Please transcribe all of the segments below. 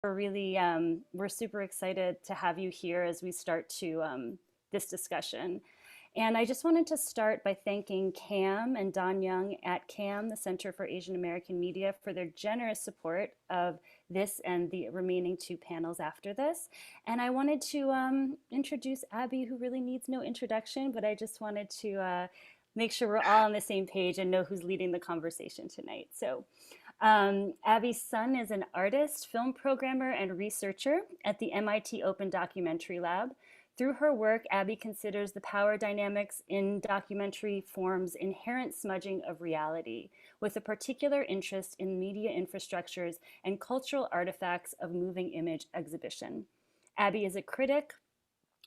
We're super excited to have you here as we start to this discussion. And I just wanted to start by thanking Cam and Don Young at CAM, the Center for Asian American Media, for their generous support of this and the remaining two panels after this. And I wanted to introduce Abby, who really needs no introduction, but I just wanted to make sure we're all on the same page and know who's leading the conversation tonight. Abby's son is an artist, film programmer, and researcher at the MIT Open Documentary Lab. Through her work, Abby considers the power dynamics in documentary form's inherent smudging of reality, with a particular interest in media infrastructures and cultural artifacts of moving image exhibition. Abby is a critic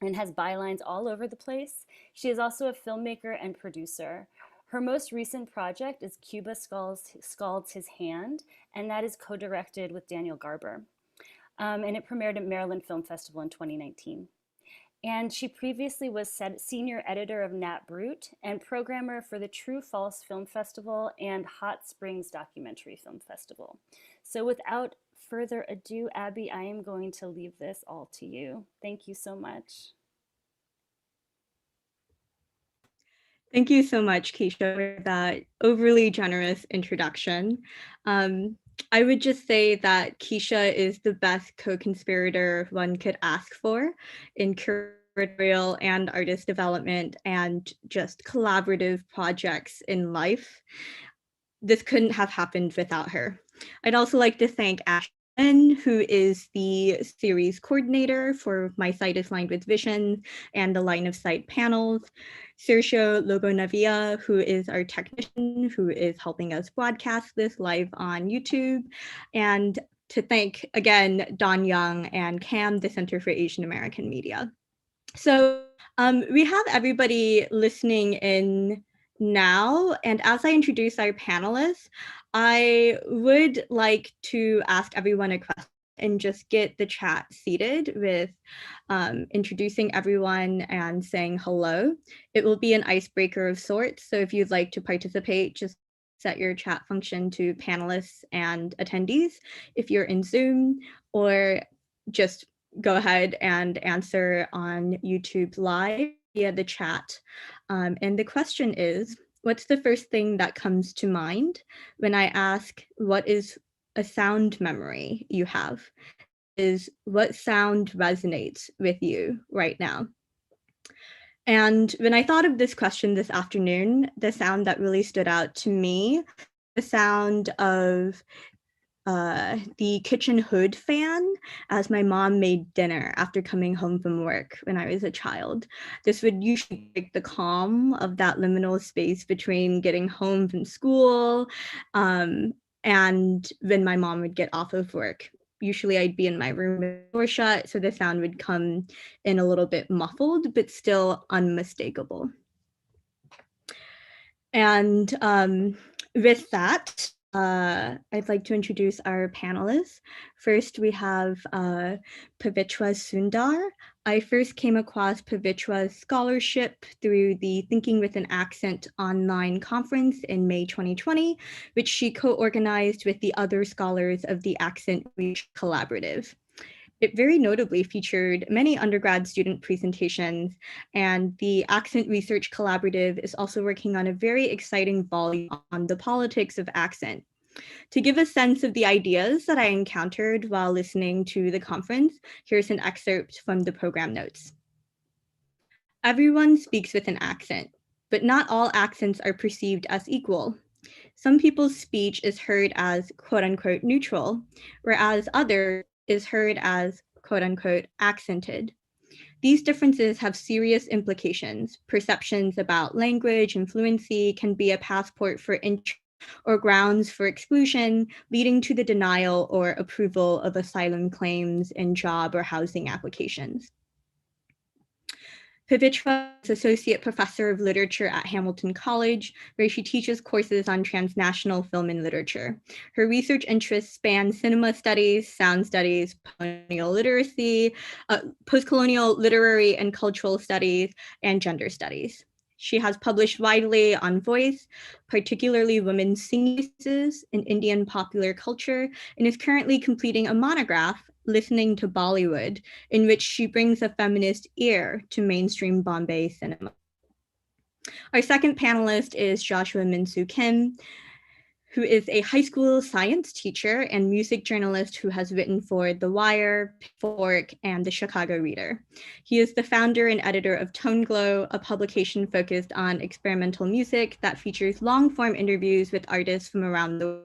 and has bylines all over the place. She is also a filmmaker and producer. Her most recent project is Cuba Scalds His Hand, and that is co-directed with Daniel Garber. And it premiered at Maryland Film Festival in 2019. And she previously was senior editor of Nat Brut and programmer for the True False Film Festival and Hot Springs Documentary Film Festival. So without further ado, Abby, I am going to leave this all to you. Thank you so much. Thank you so much, Keisha, for that overly generous introduction. I would just say that Keisha is the best co-conspirator one could ask for in curatorial and artist development and just collaborative projects in life. This couldn't have happened without her. I'd also like to thank Ash, who is the series coordinator for My Sight is Lined with Vision and the Line of Sight panels, Sergio Logonavia, who is our technician, who is helping us broadcast this live on YouTube, and to thank again Don Young and CAM, the Center for Asian American Media. So we have everybody listening in now, and as I introduce our panelists, I would like to ask everyone a question and just get the chat seated with introducing everyone and saying hello. It will be an icebreaker of sorts, so if you'd like to participate, just set your chat function to panelists and attendees if you're in Zoom, or just go ahead and answer on YouTube Live via the chat. And the question is, what's the first thing that comes to mind when I ask what is a sound memory you have? Is what sound resonates with you right now? And when I thought of this question this afternoon, the sound that really stood out to me, the sound of the kitchen hood fan as my mom made dinner after coming home from work when I was a child. This would usually break the calm of that liminal space between getting home from school and when my mom would get off of work. Usually I'd be in my room with the door shut, so the sound would come in a little bit muffled, but still unmistakable. And with that, I'd like to introduce our panelists. First, we have Pavitra Sundar. I first came across Pavitra's scholarship through the Thinking with an Accent online conference in May 2020, which she co-organized with the other scholars of the Accent Reach Collaborative. It very notably featured many undergrad student presentations, and the Accent Research Collaborative is also working on a very exciting volume on the politics of accent. To give a sense of the ideas that I encountered while listening to the conference, here's an excerpt from the program notes. Everyone speaks with an accent, but not all accents are perceived as equal. Some people's speech is heard as quote unquote neutral, whereas others is heard as quote-unquote accented. These differences have serious implications. Perceptions about language and fluency can be a passport for entry or grounds for exclusion, leading to the denial or approval of asylum claims in job or housing applications. Pavitra is Associate Professor of Literature at Hamilton College, where she teaches courses on transnational film and literature. Her research interests span cinema studies, sound studies, post-colonial literacy, post-colonial literary and cultural studies, and gender studies. She has published widely on voice, particularly women's singing voices in Indian popular culture, and is currently completing a monograph, Listening to Bollywood, in which she brings a feminist ear to mainstream Bombay cinema. Our second panelist is Joshua Minsoo Kim, who is a high school science teacher and music journalist who has written for The Wire, Fork, and The Chicago Reader. He is the founder and editor of Tone Glow, a publication focused on experimental music that features long-form interviews with artists from around the world.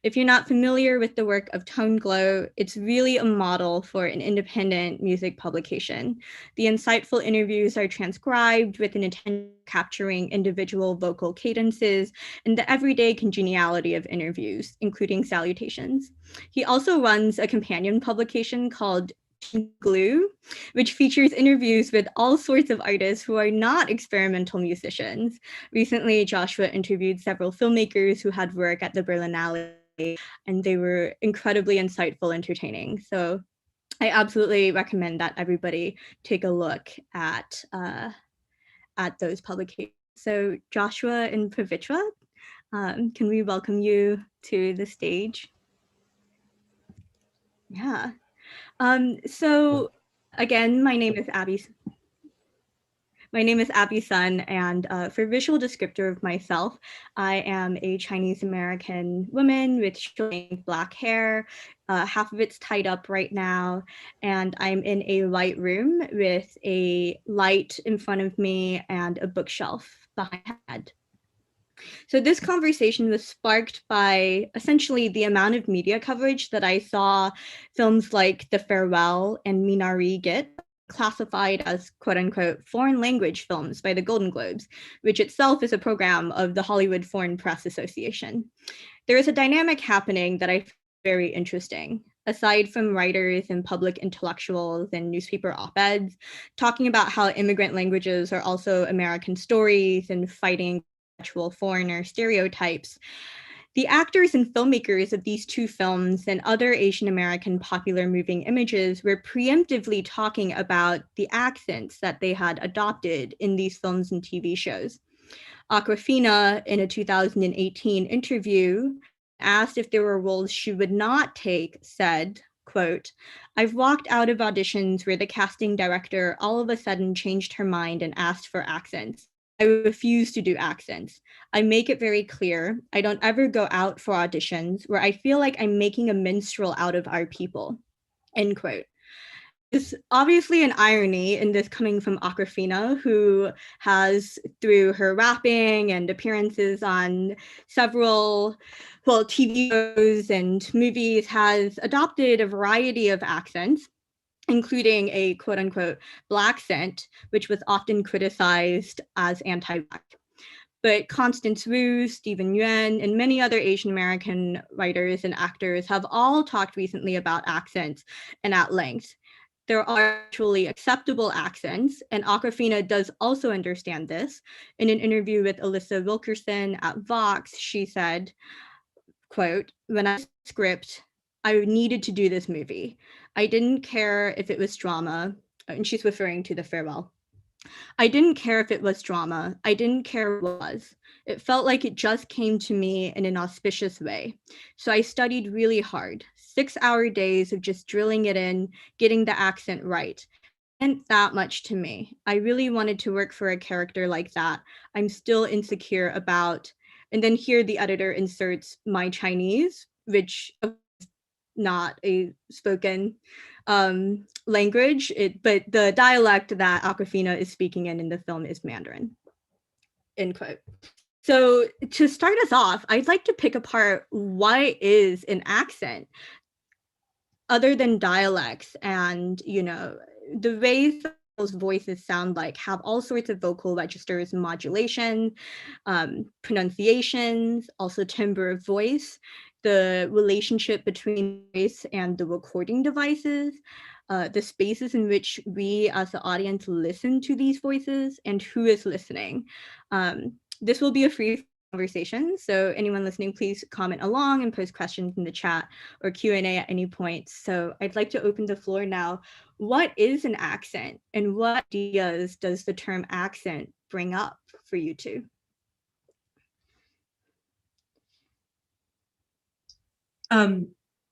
If you're not familiar with the work of Tone Glow, it's really a model for an independent music publication. The insightful interviews are transcribed with an intention capturing individual vocal cadences and the everyday congeniality of interviews, including salutations. He also runs a companion publication called Glue, which features interviews with all sorts of artists who are not experimental musicians. Recently, Joshua interviewed several filmmakers who had work at the Berlinale, and they were incredibly insightful, entertaining. So I absolutely recommend that everybody take a look at those publications. So Joshua and Pavitra, can we welcome you to the stage? Yeah. So again, my name is Abby. My name is Abby Sun, and for visual descriptor of myself, I am a Chinese American woman with short black hair. Half of it's tied up right now, and I'm in a light room with a light in front of me and a bookshelf behind my head. So this conversation was sparked by essentially the amount of media coverage that I saw films like The Farewell and Minari get classified as quote unquote foreign language films by the Golden Globes, which itself is a program of the Hollywood Foreign Press Association. There is a dynamic happening that I find very interesting. Aside from writers and public intellectuals and newspaper op-eds talking about how immigrant languages are also American stories and fighting actual foreigner stereotypes, the actors and filmmakers of these two films and other Asian American popular moving images were preemptively talking about the accents that they had adopted in these films and TV shows. Awkwafina, in a 2018 interview, asked if there were roles she would not take, said, quote, "I've walked out of auditions where the casting director all of a sudden changed her mind and asked for accents. I refuse to do accents. I make it very clear, I don't ever go out for auditions where I feel like I'm making a minstrel out of our people," end quote. There's obviously an irony in this coming from Awkwafina, who has, through her rapping and appearances on several, TV shows and movies, has adopted a variety of accents, including a quote unquote black scent, which was often criticized as anti-black. But Constance Wu, Stephen Yuan, and many other Asian American writers and actors have all talked recently about accents and at length. There are actually acceptable accents, and Awkwafina does also understand this. In an interview with Alyssa Wilkerson at Vox, she said, quote, "When I script, I needed to do this movie. I didn't care if it was drama," and she's referring to The Farewell. "I didn't care if it was drama. I didn't care what it was. It felt like it just came to me in an auspicious way. So I studied really hard, 6-hour days of just drilling it in, getting the accent right. It meant that much to me. I really wanted to work for a character like that. I'm still insecure about," and then here the editor inserts "my Chinese," which is not a spoken language, but the dialect that Awkwafina is speaking in the film is Mandarin, end quote. So to start us off, I'd like to pick apart what is an accent other than dialects and, the ways those voices sound like have all sorts of vocal registers, modulation, pronunciations, also timbre of voice, the relationship between voice and the recording devices, the spaces in which we as the audience listen to these voices, and who is listening. This will be a free conversation, so anyone listening, please comment along and post questions in the chat or Q&A at any point. So I'd like to open the floor now. What is an accent, and what ideas does the term accent bring up for you two.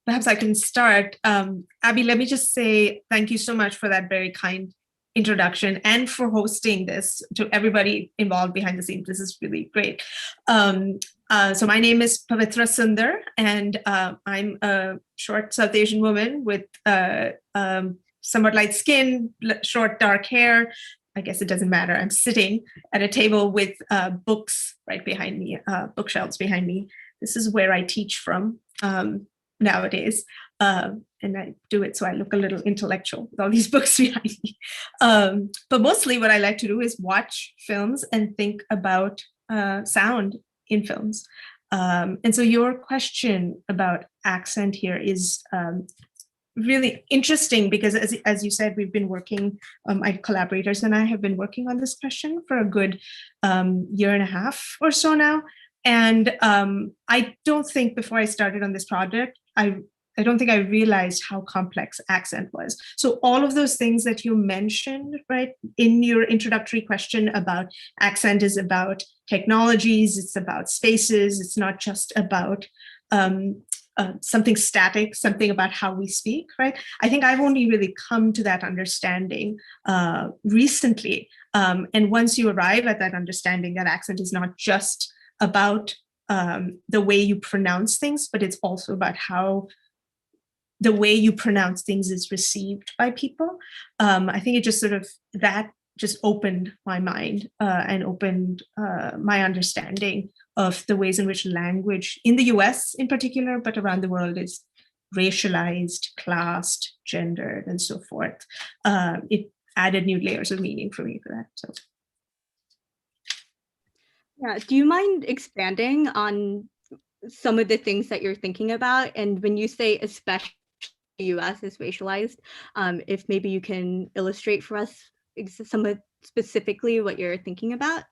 Perhaps I can start. Abby, let me just say thank you so much for that very kind introduction and for hosting this to everybody involved behind the scenes. This is really great. So my name is Pavitra Sundar, and I'm a short South Asian woman with somewhat light skin, short dark hair. I guess it doesn't matter. I'm sitting at a table with books right behind me, bookshelves behind me. This is where I teach from nowadays. And I do it so I look a little intellectual with all these books behind me. But mostly what I like to do is watch films and think about sound in films. And so your question about accent here is really interesting because as you said, we've been working, my collaborators and I have been working on this question for a good year and a half or so now. And I don't think before I started on this project, I don't think I realized how complex accent was. So all of those things that you mentioned, right, in your introductory question about accent is about technologies, it's about spaces, it's not just about something static, something about how we speak, right? I think I've only really come to that understanding recently. And once you arrive at that understanding that accent is not just about the way you pronounce things, but it's also about how the way you pronounce things is received by people. I think it just sort of, that just opened my mind and opened my understanding of the ways in which language in the US in particular, but around the world is racialized, classed, gendered, and so forth. It added new layers of meaning for me for that. So. Yeah, do you mind expanding on some of the things that you're thinking about? And when you say especially the US is racialized, if maybe you can illustrate for us some of specifically what you're thinking about?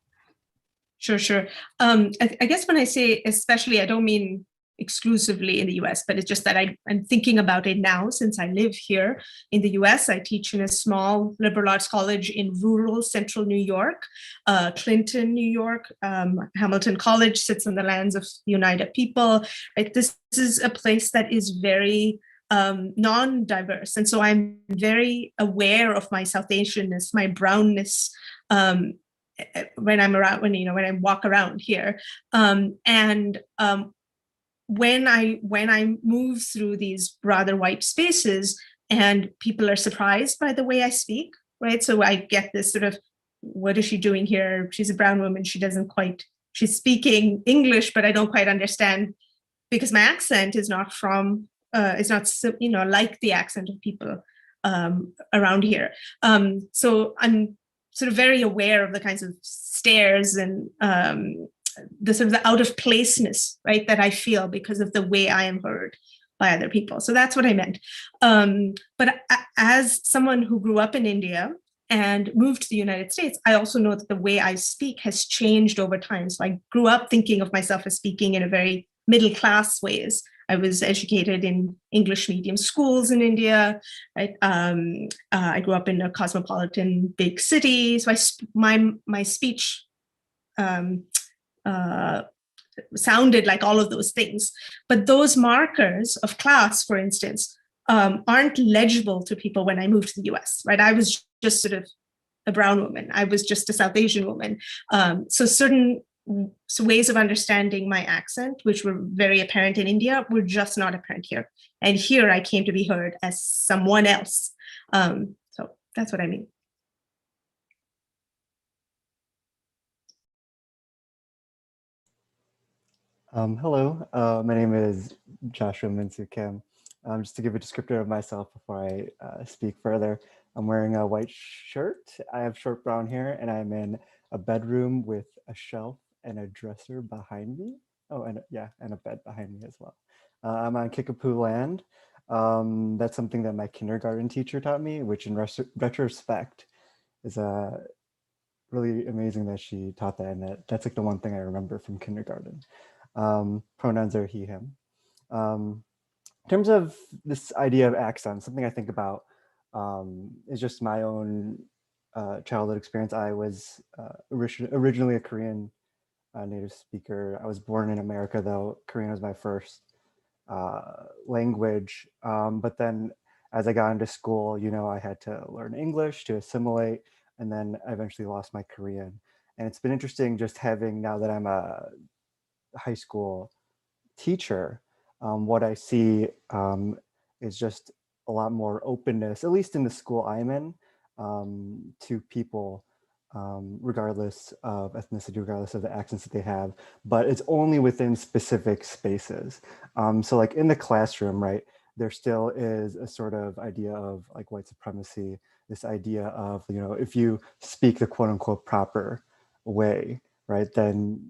Sure. I guess when I say especially, I don't mean exclusively in the US, but it's just that I'm thinking about it now since I live here in the US. I teach in a small liberal arts college in rural central New York, Clinton, New York. Hamilton College sits on the lands of the Oneida people. Right? This is a place that is very non-diverse. And so I'm very aware of my South Asianness, my brownness, when I'm around, when I walk around here. When I move through these rather white spaces and people are surprised by the way I speak, right? So I get this sort of, what is she doing here? She's a brown woman. She's speaking English, but I don't quite understand because my accent is not from, it's not, like the accent of people around here. So I'm sort of very aware of the kinds of stares and the sort of the out of placeness, right, that I feel because of the way I am heard by other people. So that's what I meant. But as someone who grew up in India and moved to the United States, I also know that the way I speak has changed over time. So I grew up thinking of myself as speaking in a very middle class ways. I was educated in English medium schools in India. Right? I grew up in a cosmopolitan big city. So my speech sounded like all of those things. But those markers of class, for instance, aren't legible to people when I moved to the US, right? I was just sort of a brown woman. I was just a South Asian woman. So certain ways of understanding my accent, which were very apparent in India, were just not apparent here. And here I came to be heard as someone else. So that's what I mean. Hello, my name is Joshua Minsoo Kim. Just to give a descriptor of myself before I speak further, I'm wearing a white shirt, I have short brown hair, and I'm in a bedroom with a shelf and a dresser behind me. Oh, and a bed behind me as well. I'm on Kickapoo land. That's something that my kindergarten teacher taught me, which in retrospect is really amazing that she taught that, and that's like the one thing I remember from kindergarten. Pronouns are he, him. In terms of this idea of accent, something I think about is just my own childhood experience. I was originally a Korean native speaker. I was born in America, though. Korean was my first language. But then as I got into school, I had to learn English to assimilate, and then I eventually lost my Korean. And it's been interesting just having, now that I'm a high school teacher, what I see is just a lot more openness, at least in the school I'm in, to people, regardless of ethnicity, regardless of the accents that they have, but it's only within specific spaces. So like in the classroom, right, there still is a sort of idea of like white supremacy, this idea of, if you speak the quote unquote proper way, right, then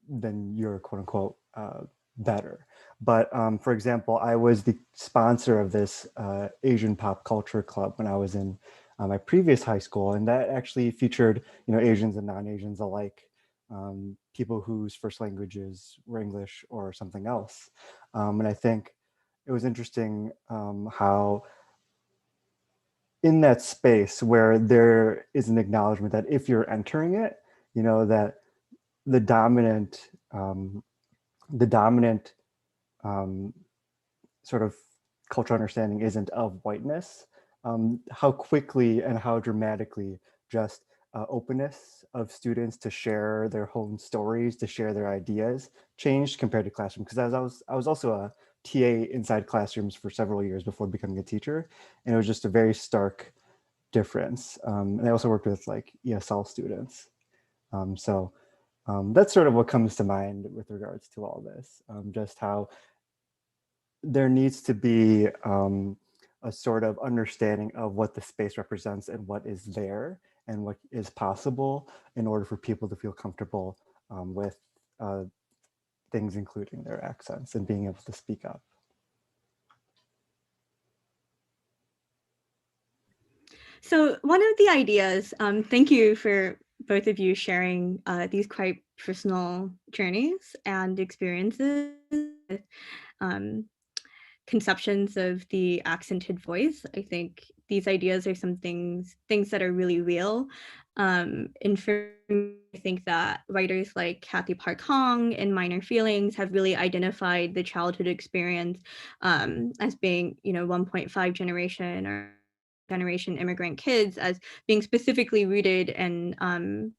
you're quote unquote better. But for example, I was the sponsor of this Asian pop culture club when I was in my previous high school, and that actually featured Asians and non-Asians alike, people whose first languages were English or something else. And I think it was interesting how in that space where there is an acknowledgement that if you're entering it, that the dominant sort of cultural understanding isn't of whiteness, how quickly and how dramatically just openness of students to share their own stories, to share their ideas changed compared to classroom. Because I was also a TA inside classrooms for several years before becoming a teacher, and it was just a very stark difference. And I also worked with like ESL students. So that's sort of what comes to mind with regards to all this, just how there needs to be a sort of understanding of what the space represents and what is there and what is possible in order for people to feel comfortable with things, including their accents and being able to speak up. So one of the ideas, thank you for both of you sharing these quite personal journeys and experiences, conceptions of the accented voice. I think these ideas are things that are really real. And for me, I think that writers like Kathy Park Hong and Minor Feelings have really identified the childhood experience as being, 1.5 generation or generation immigrant kids as being specifically rooted in,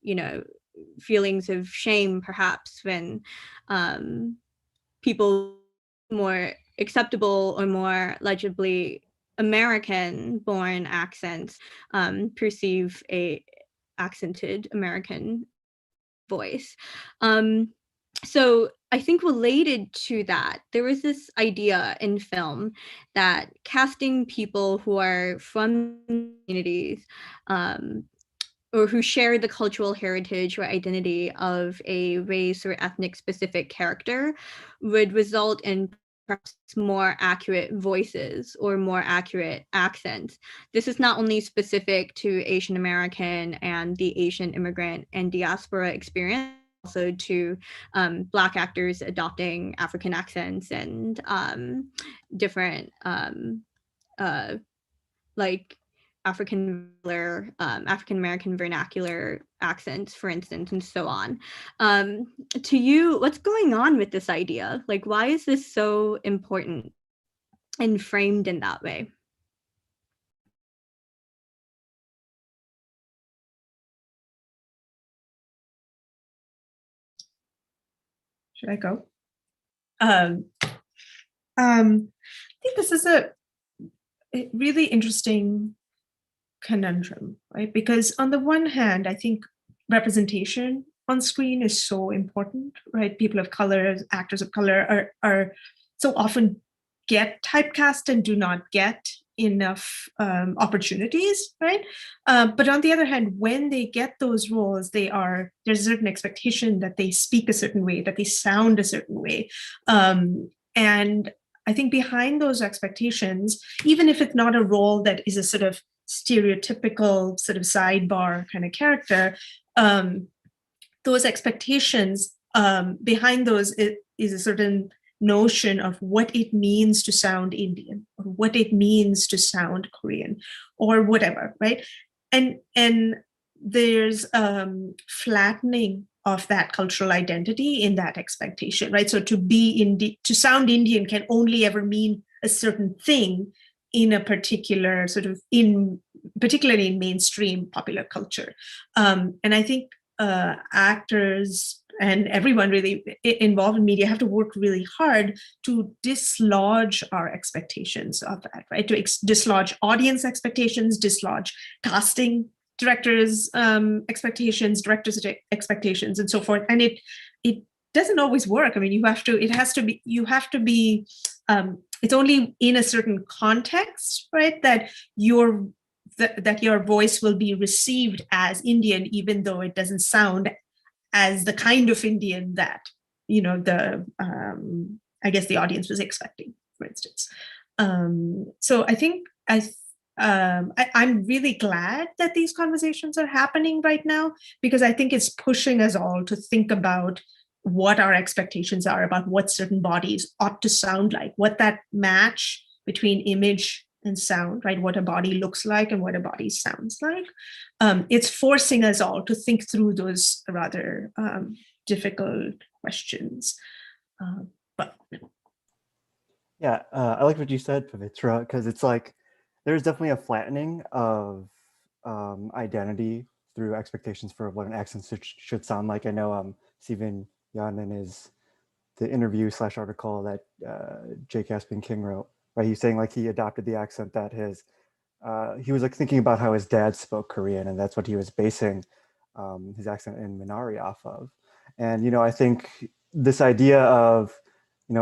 feelings of shame, perhaps, when people more acceptable or more legibly American-born accents perceive a accented American voice. So I think related to that, there was this idea in film that casting people who are from communities or who share the cultural heritage or identity of a race or ethnic specific character would result in perhaps more accurate voices or more accurate accents. This is not only specific to Asian American and the Asian immigrant and diaspora experience, also to Black actors adopting African accents and different like African American vernacular accents, for instance, and so on. To you, what's going on with this idea? Like, why is this so important and framed in that way? Should I go? I think this is a really interesting conundrum, right? Because on the one hand, I think representation on screen is so important, right? People of color, actors of color are so often get typecast and do not get enough opportunities, right? But on the other hand, when they get those roles, there's a certain expectation that they speak a certain way, that they sound a certain way. And I think behind those expectations, even if it's not a role that is a sort of stereotypical sort of sidebar kind of character, those expectations, behind those is a certain notion of what it means to sound Indian or what it means to sound Korean or whatever, right? and there's flattening of that cultural identity in that expectation, right? So to sound Indian can only ever mean a certain thing in a particular particularly in mainstream popular culture. And I think actors and everyone really involved in media have to work really hard to dislodge our expectations of that, right? To dislodge audience expectations, dislodge casting directors' expectations, directors' expectations, and so forth. And it doesn't always work. I mean, you have to be. It's only in a certain context, right, that your voice will be received as Indian, even though it doesn't sound as the kind of Indian that I guess the audience was expecting, for instance. So I think I'm really glad that these conversations are happening right now, because I think it's pushing us all to think about what our expectations are about what certain bodies ought to sound like, what that match between image and sound, right? What a body looks like and what a body sounds like. It's forcing us all to think through those rather difficult questions. Yeah, I like what you said, Pavitra, because it's like there's definitely a flattening of identity through expectations for what an accent should sound like. I know Stephen Yan in the interview / article that J. Caspian King wrote, right? He's saying like he adopted the accent that he was like thinking about how his dad spoke Korean, and that's what he was basing his accent in Minari off of. And I think this idea of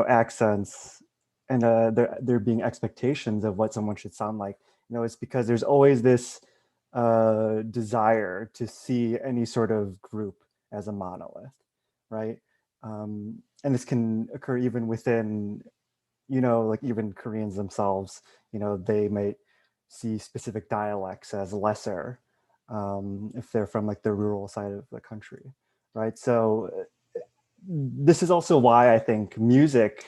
accents and there being expectations of what someone should sound like, it's because there's always this desire to see any sort of group as a monolith, right? And this can occur even within, like even Koreans themselves, they might see specific dialects as lesser if they're from like the rural side of the country, right? So this is also why I think music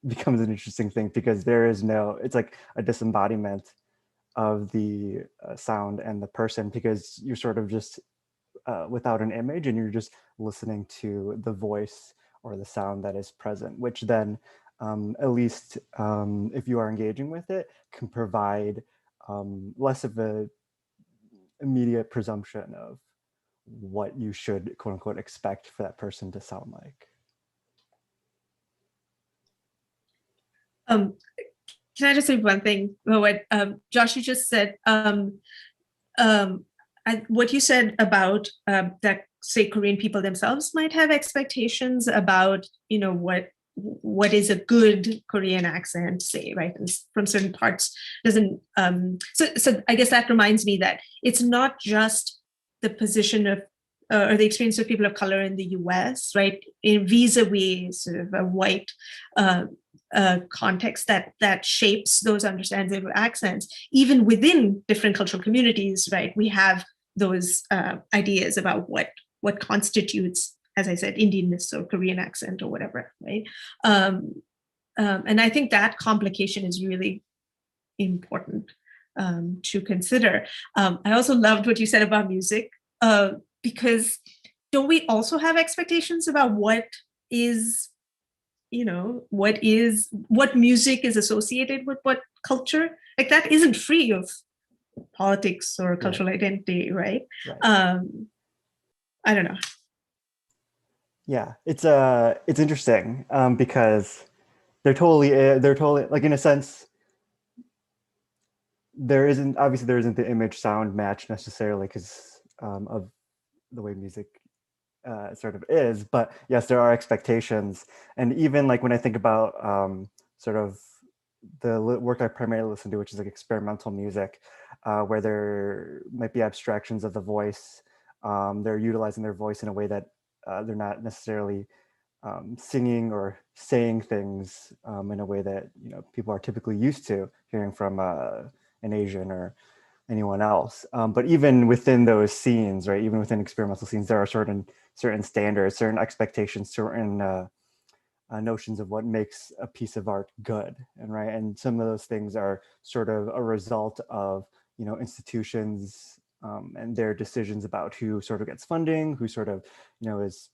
becomes an interesting thing, because it's like a disembodiment of the sound and the person, because you're sort of just without an image and you're just listening to the voice or the sound that is present, which then at least if you are engaging with it, can provide less of a immediate presumption of what you should quote unquote expect for that person to sound like. Can I just say one thing? What Josh, you just said, what you said about that, say, Korean people themselves might have expectations about, what is a good Korean accent, say, right? And from certain parts doesn't. So I guess that reminds me that it's not just the position of or the experience of people of color in the U.S., right? In vis-a-vis sort of a white context that shapes those understandings of accents. Even within different cultural communities, right? We have those ideas about what constitutes, as I said, Indianness or Korean accent or whatever, right? And I think that complication is really important to consider. I also loved what you said about music, because don't we also have expectations about what music is associated with what culture? Like that isn't free of politics or cultural identity, right? I don't know. Yeah, it's interesting because they're totally like, in a sense, there isn't the image sound match necessarily because of the way music sort of is, but yes, there are expectations. And even like when I think about sort of the work I primarily listen to, which is like experimental music, where there might be abstractions of the voice, they're utilizing their voice in a way that they're not necessarily singing or saying things in a way that people are typically used to hearing from an Asian or anyone else. But even within those scenes, right, even within experimental scenes, there are certain standards, certain expectations, certain notions of what makes a piece of art good, and some of those things are sort of a result of institutions and their decisions about who sort of gets funding, who sort of, is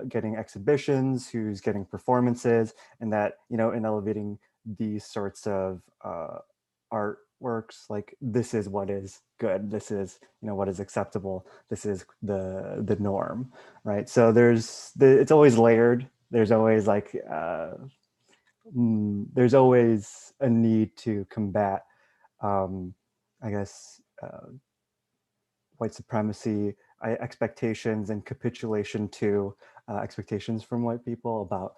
getting exhibitions, who's getting performances, and that, in elevating these sorts of artworks, like this is what is good, this is, what is acceptable, this is the norm, right? So it's always layered. There's always like, there's always a need to combat, I guess, white supremacy, expectations, and capitulation to expectations from white people about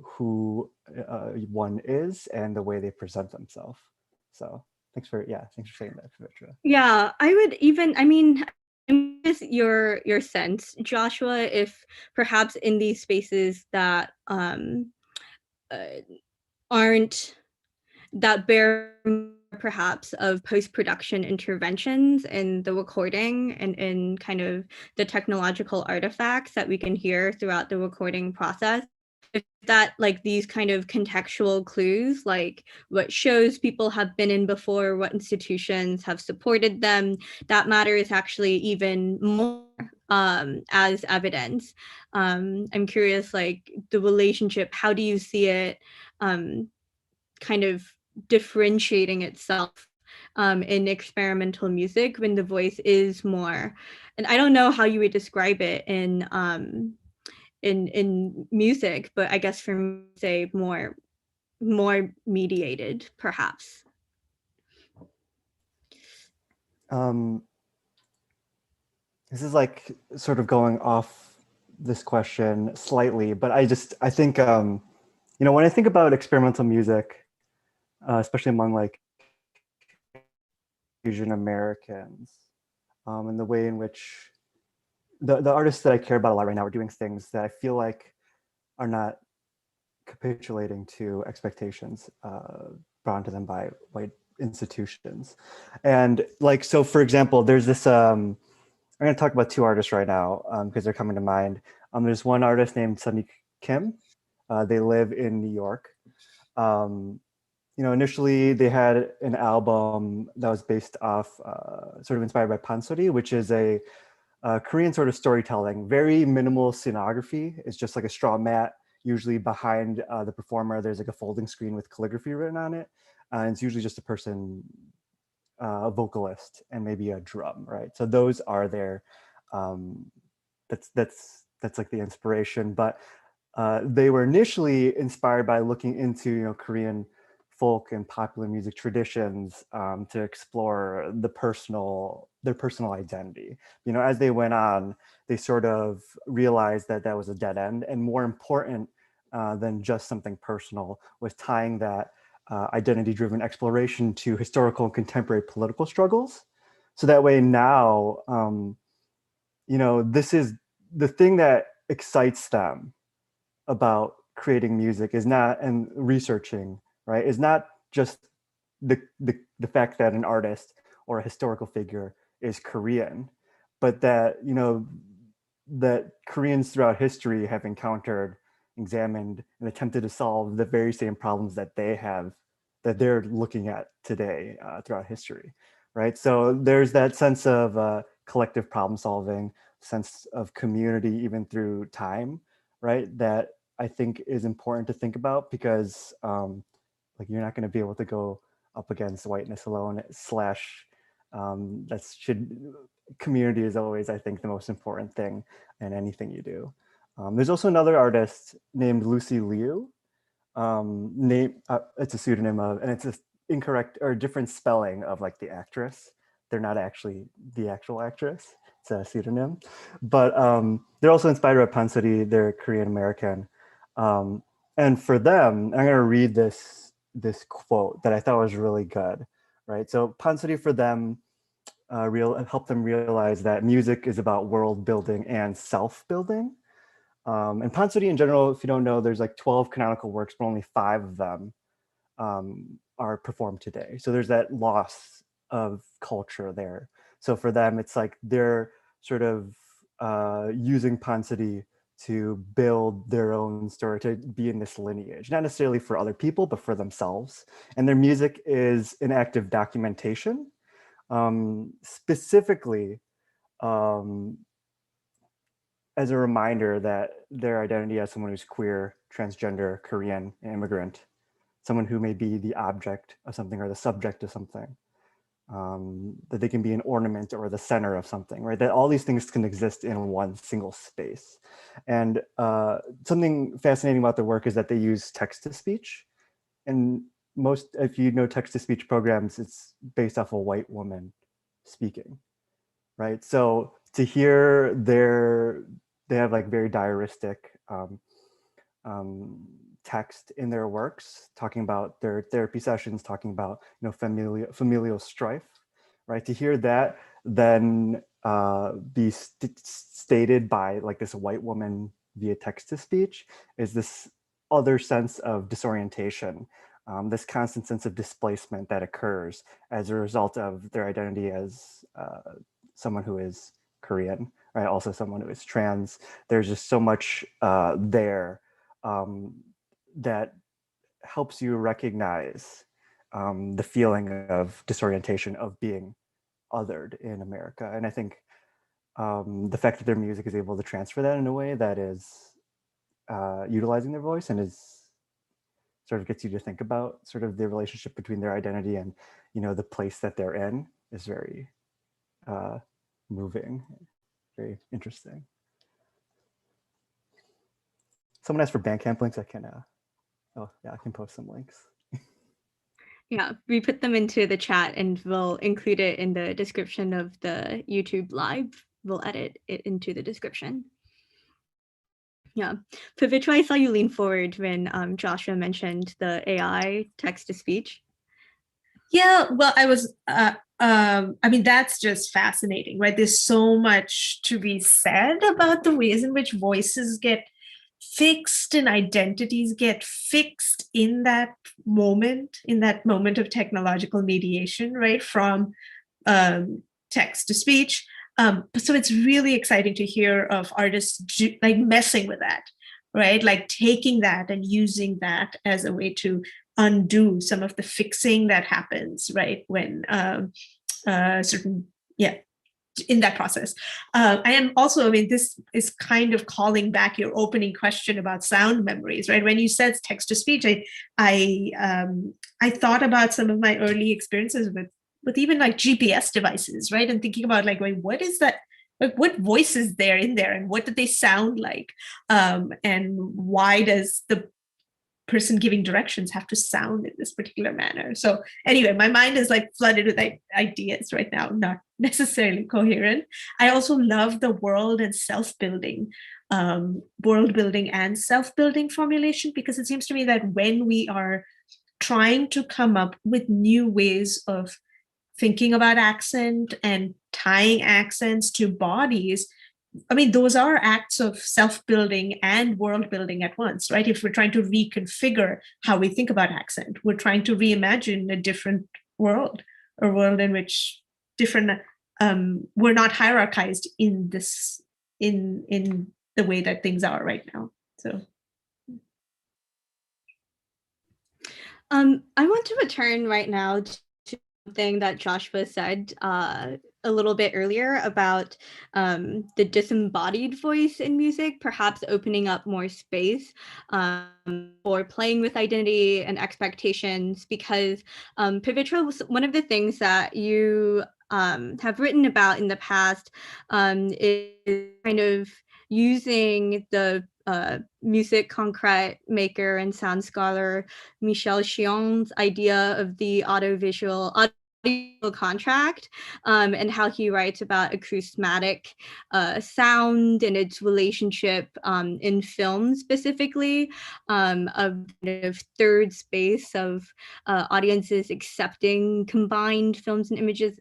who one is and the way they present themselves. So thanks for saying that, Pavitra. Yeah, I would even, I mean, with your sense, Joshua, if perhaps in these spaces that aren't, that bear perhaps of post-production interventions in the recording and in kind of the technological artifacts that we can hear throughout the recording process, if that, like, these kind of contextual clues, like what shows people have been in before, what institutions have supported them, that matters actually even more as evidence. I'm curious, like, the relationship, how do you see it kind of differentiating itself in experimental music when the voice is more, and I don't know how you would describe it in music, but I guess for me, say more mediated, perhaps. This is like sort of going off this question slightly, but I think, when I think about experimental music, especially among like Asian Americans, and the way in which the artists that I care about a lot right now are doing things that I feel like are not capitulating to expectations brought to them by white institutions. And like, so for example, there's this, I'm going to talk about two artists right now because they're coming to mind. There's one artist named Sunny Kim. They live in New York. Initially they had an album that was based off, sort of inspired by pansori, which is a Korean sort of storytelling, very minimal scenography. It's just like a straw mat. Usually behind the performer, there's like a folding screen with calligraphy written on it. And it's usually just a person, a vocalist, and maybe a drum, right? So those are their, that's like the inspiration. But they were initially inspired by looking into, Korean folk and popular music traditions to explore their personal identity. As they went on, they sort of realized that that was a dead end, and more important than just something personal was tying that identity-driven exploration to historical and contemporary political struggles. So that way now, this is the thing that excites them about creating music is not, and researching, right, is not just the fact that an artist or a historical figure is Korean, but that, that Koreans throughout history have encountered, examined, and attempted to solve the very same problems that they're looking at today throughout history, right? So there's that sense of collective problem solving, sense of community even through time, right? That I think is important to think about because like you're not going to be able to go up against whiteness alone community is always, I think, the most important thing in anything you do. There's also another artist named Lucy Liu. It's a pseudonym of, and it's an incorrect or different spelling of like the actress. They're not actually the actual actress. It's a pseudonym, but they're also inspired by pansori. They're Korean American, and for them, I'm going to read this quote that I thought was really good. Right, so pansori for them help them realize that music is about world building and self building. And pansori in general, if you don't know, there's like 12 canonical works, but only 5 of them are performed today. So there's that loss of culture there. So for them, it's like they're sort of using pansori to build their own story, to be in this lineage, not necessarily for other people, but for themselves. And their music is an act of documentation specifically as a reminder that their identity as someone who's queer, transgender, Korean, immigrant, someone who may be the object of something or the subject of something, that they can be an ornament or the center of something, right? That all these things can exist in one single space. And something fascinating about their work is that they use text-to-speech. And most, if you know text-to-speech programs, it's based off a white woman speaking, right? So to hear they have like very diaristic text in their works, talking about their therapy sessions, talking about familial strife, right? To hear that then be stated by like this white woman via text-to-speech is this other sense of disorientation, this constant sense of displacement that occurs as a result of their identity as someone who is Korean, right? Also someone who is trans. There's just so much there that helps you recognize the feeling of disorientation of being othered in America. And I think the fact that their music is able to transfer that in a way that is utilizing their voice and is sort of gets you to think about sort of the relationship between their identity and, the place that they're in is very moving, very interesting. Someone asked for Bandcamp links. I can, oh yeah, I can post some links. Yeah, we put them into the chat and we'll include it in the description of the YouTube live. We'll edit it into the description. Yeah, Pavitra, I saw you lean forward when Joshua mentioned the AI text-to-speech. Yeah, well, I mean, that's just fascinating, right? There's so much to be said about the ways in which voices get fixed and identities get fixed in that moment of technological mediation, right? From text to speech. So it's really exciting to hear of artists like messing with that, right? Like taking that and using that as a way to undo some of the fixing that happens, right? When in that process. And also, I mean, this is kind of calling back your opening question about sound memories, right? When you said text to speech, I thought about some of my early experiences with even like GPS devices, right? And thinking about like, what is that? Like, what voice is there in there, and what do they sound like? And why does the person giving directions have to sound in this particular manner? So anyway, my mind is like flooded with ideas right now, not necessarily coherent. I also love the world and self-building, world building and self-building formulation, because it seems to me that when we are trying to come up with new ways of thinking about accent and tying accents to bodies, I mean, those are acts of self-building and world building at once, right? If we're trying to reconfigure how we think about accent, we're trying to reimagine a different world, a world in which different, we're not hierarchized in this, in the way that things are right now. So. I want to return right now to something that Joshua said a little bit earlier about the disembodied voice in music, perhaps opening up more space for playing with identity and expectations, because Pavitra, was one of the things that you have written about in the past is kind of using the music concrete maker and sound scholar Michel Chion's idea of the audiovisual contract, and how he writes about acousmatic sound and its relationship in film specifically, of kind of third space of audiences accepting combined films and images,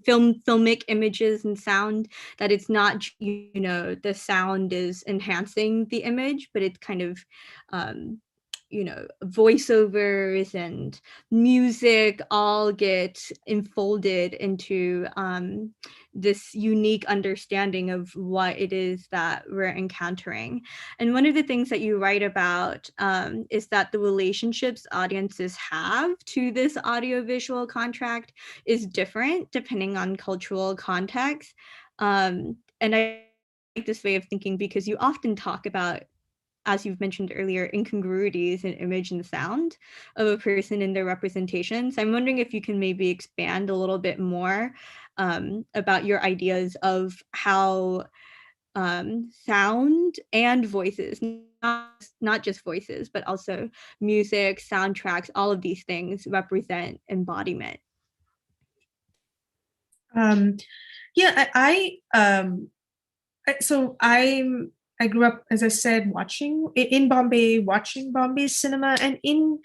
filmic images and sound, that it's not, the sound is enhancing the image, but it's kind of voiceovers and music all get enfolded into this unique understanding of what it is that we're encountering. And one of the things that you write about is that the relationships audiences have to this audiovisual contract is different depending on cultural context. And I like this way of thinking because you often talk about, as you've mentioned earlier, incongruities in image and sound of a person in their representations. I'm wondering if you can maybe expand a little bit more about your ideas of how sound and voices, not just voices, but also music, soundtracks, all of these things represent embodiment. I grew up, as I said, watching Bombay cinema, and in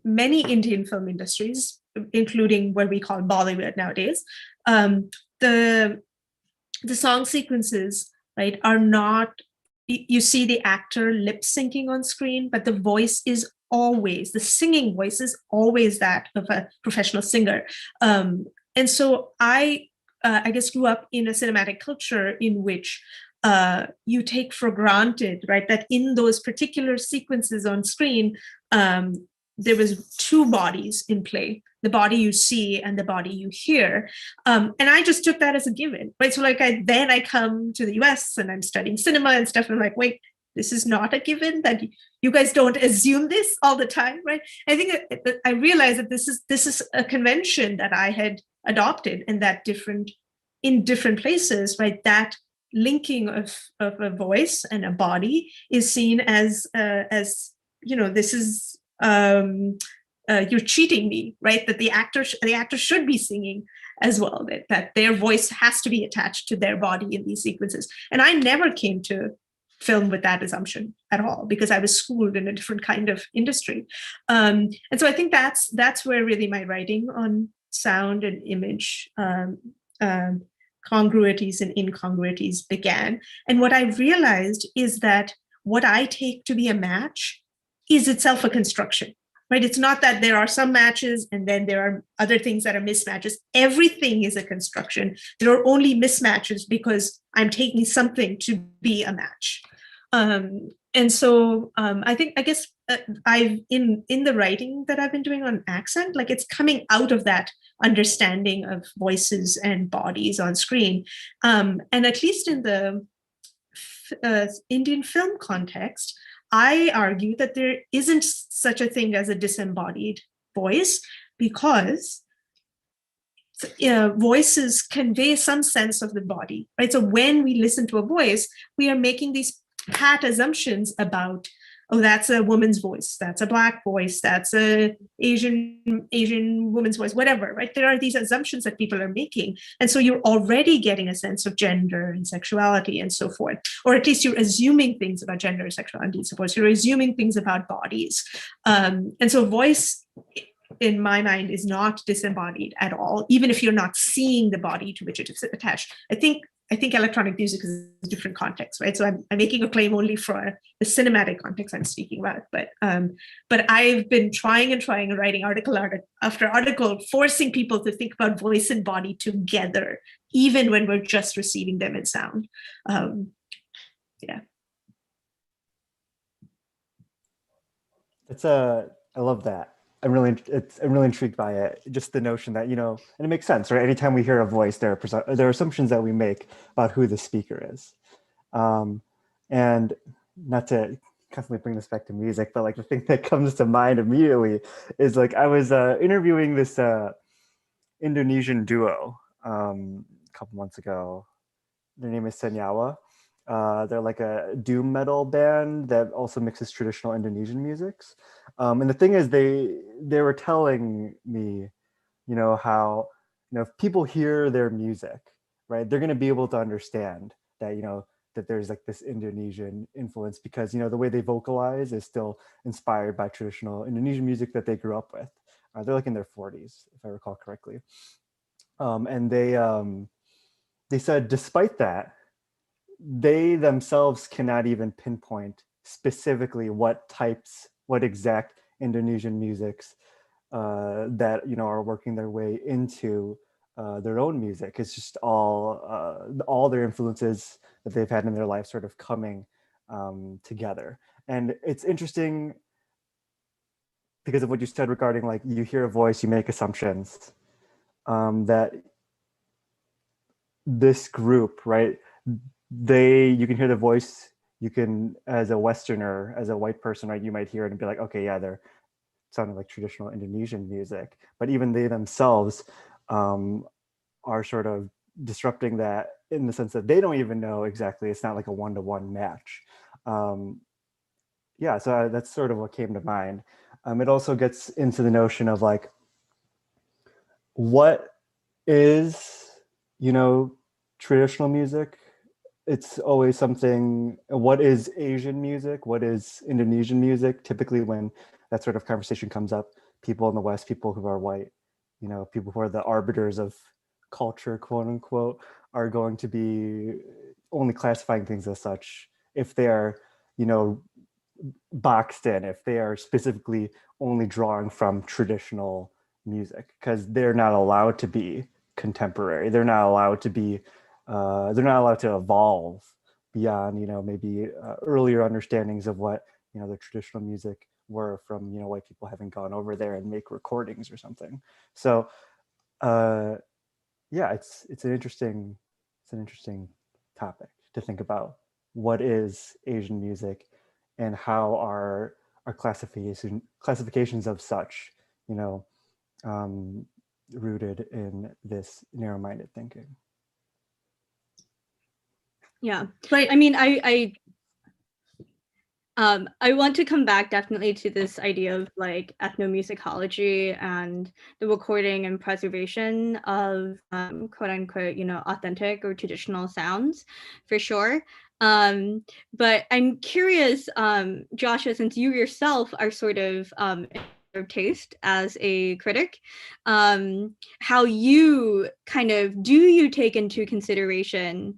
many Indian film industries, including what we call Bollywood nowadays. The song sequences, right, are not, you see the actor lip syncing on screen, but the voice is always, the singing voice is always that of a professional singer. And so I guess grew up in a cinematic culture in which you take for granted, right, that in those particular sequences on screen, there was two bodies in play, the body you see and the body you hear. And I just took that as a given, right? So like then I come to the US and I'm studying cinema and stuff, and I'm like, wait, this is not a given, that you guys don't assume this all the time, right? I think that I realized that this is a convention that I had adopted, and that in different places, right, that linking of a voice and a body is seen as this is you're cheating me, right? That the actor should be singing as well, that their voice has to be attached to their body in these sequences. And I never came to film with that assumption at all, because I was schooled in a different kind of industry. And so I think that's where really my writing on sound and image congruities and incongruities began. And what I realized is that what I take to be a match is itself a construction, right? It's not that there are some matches and then there are other things that are mismatches. Everything is a construction. There are only mismatches because I'm taking something to be a match. And so I guess I've in the writing that I've been doing on accent, like it's coming out of that understanding of voices and bodies on screen. And at least in the Indian film context, I argue that there isn't such a thing as a disembodied voice, because voices convey some sense of the body, right? So when we listen to a voice, we are making these pat assumptions about, oh, that's a woman's voice, that's a Black voice, that's a Asian woman's voice, whatever, right? There are these assumptions that people are making. And so you're already getting a sense of gender and sexuality and so forth, or at least you're assuming things about gender, sexuality, and so forth. You're assuming things about bodies. And so voice, in my mind, is not disembodied at all, even if you're not seeing the body to which it is attached. I think electronic music is a different context, right? So I'm making a claim only for the cinematic context I'm speaking about. But I've been trying and writing article after article, forcing people to think about voice and body together, even when we're just receiving them in sound. Yeah. I love that. I'm really intrigued by it. Just the notion that, and it makes sense, right? Anytime we hear a voice, there are assumptions that we make about who the speaker is. And not to constantly bring this back to music, but like the thing that comes to mind immediately is like I was interviewing this Indonesian duo a couple months ago. Their name is Senyawa. They're like a doom metal band that also mixes traditional Indonesian musics. And the thing is, they were telling me, how, if people hear their music, right, they're going to be able to understand that, that there's like this Indonesian influence, because, the way they vocalize is still inspired by traditional Indonesian music that they grew up with. They're like in their 40s, if I recall correctly. And they said, despite that, they themselves cannot even pinpoint specifically what types what exact Indonesian musics that are working their way into their own music. It's just all their influences that they've had in their life sort of coming together. And it's interesting because of what you said regarding like you hear a voice, you make assumptions that this group, right? You can hear the voice, you can, as a Westerner, as a white person, right, you might hear it and be like, okay, yeah, they're sounding like traditional Indonesian music. But even they themselves are sort of disrupting that in the sense that they don't even know exactly, it's not like a one-to-one match. Yeah, so that's sort of what came to mind. It also gets into the notion of like, what is, traditional music? It's always something, what is Asian music? What is Indonesian music? Typically when that sort of conversation comes up, people in the West, people who are white, people who are the arbiters of culture, quote unquote, are going to be only classifying things as such if they are, boxed in, if they are specifically only drawing from traditional music, because they're not allowed to be contemporary. They're not allowed to be, they're not allowed to evolve beyond, maybe earlier understandings of what, the traditional music were from, white people having gone over there and make recordings or something. So, yeah, it's an interesting topic to think about. What is Asian music, and how are our classifications of such, rooted in this narrow-minded thinking? Yeah, Right. I mean, I want to come back definitely to this idea of like ethnomusicology and the recording and preservation of quote unquote, authentic or traditional sounds for sure. But I'm curious, Joshua, since you yourself are sort of taste as a critic, how you kind of, do you take into consideration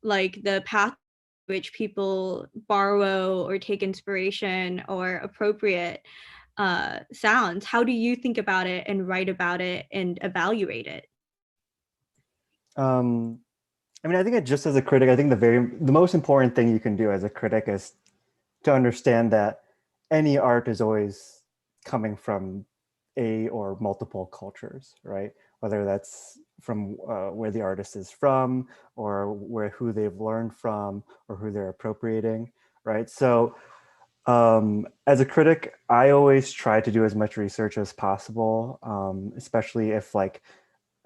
like the path which people borrow or take inspiration or appropriate sounds? How do you think about it and write about it and evaluate it? I mean, I think just as a critic, I think the most important thing you can do as a critic is to understand that any art is always coming from a or multiple cultures, right? Whether that's from where the artist is from, or who they've learned from, or who they're appropriating, right? So as a critic, I always try to do as much research as possible, especially if like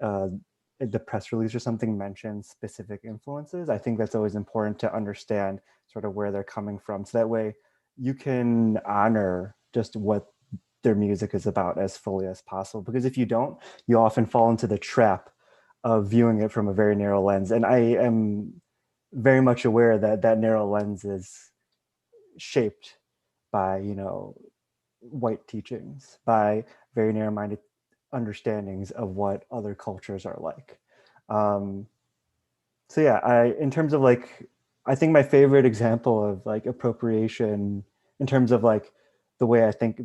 the press release or something mentions specific influences. I think that's always important to understand sort of where they're coming from. So that way you can honor just what their music is about as fully as possible. Because if you don't, you often fall into the trap of viewing it from a very narrow lens. And I am very much aware that that narrow lens is shaped by, white teachings, by very narrow-minded understandings of what other cultures are like. So yeah, in terms of like, I think my favorite example of like appropriation in terms of like the way I think,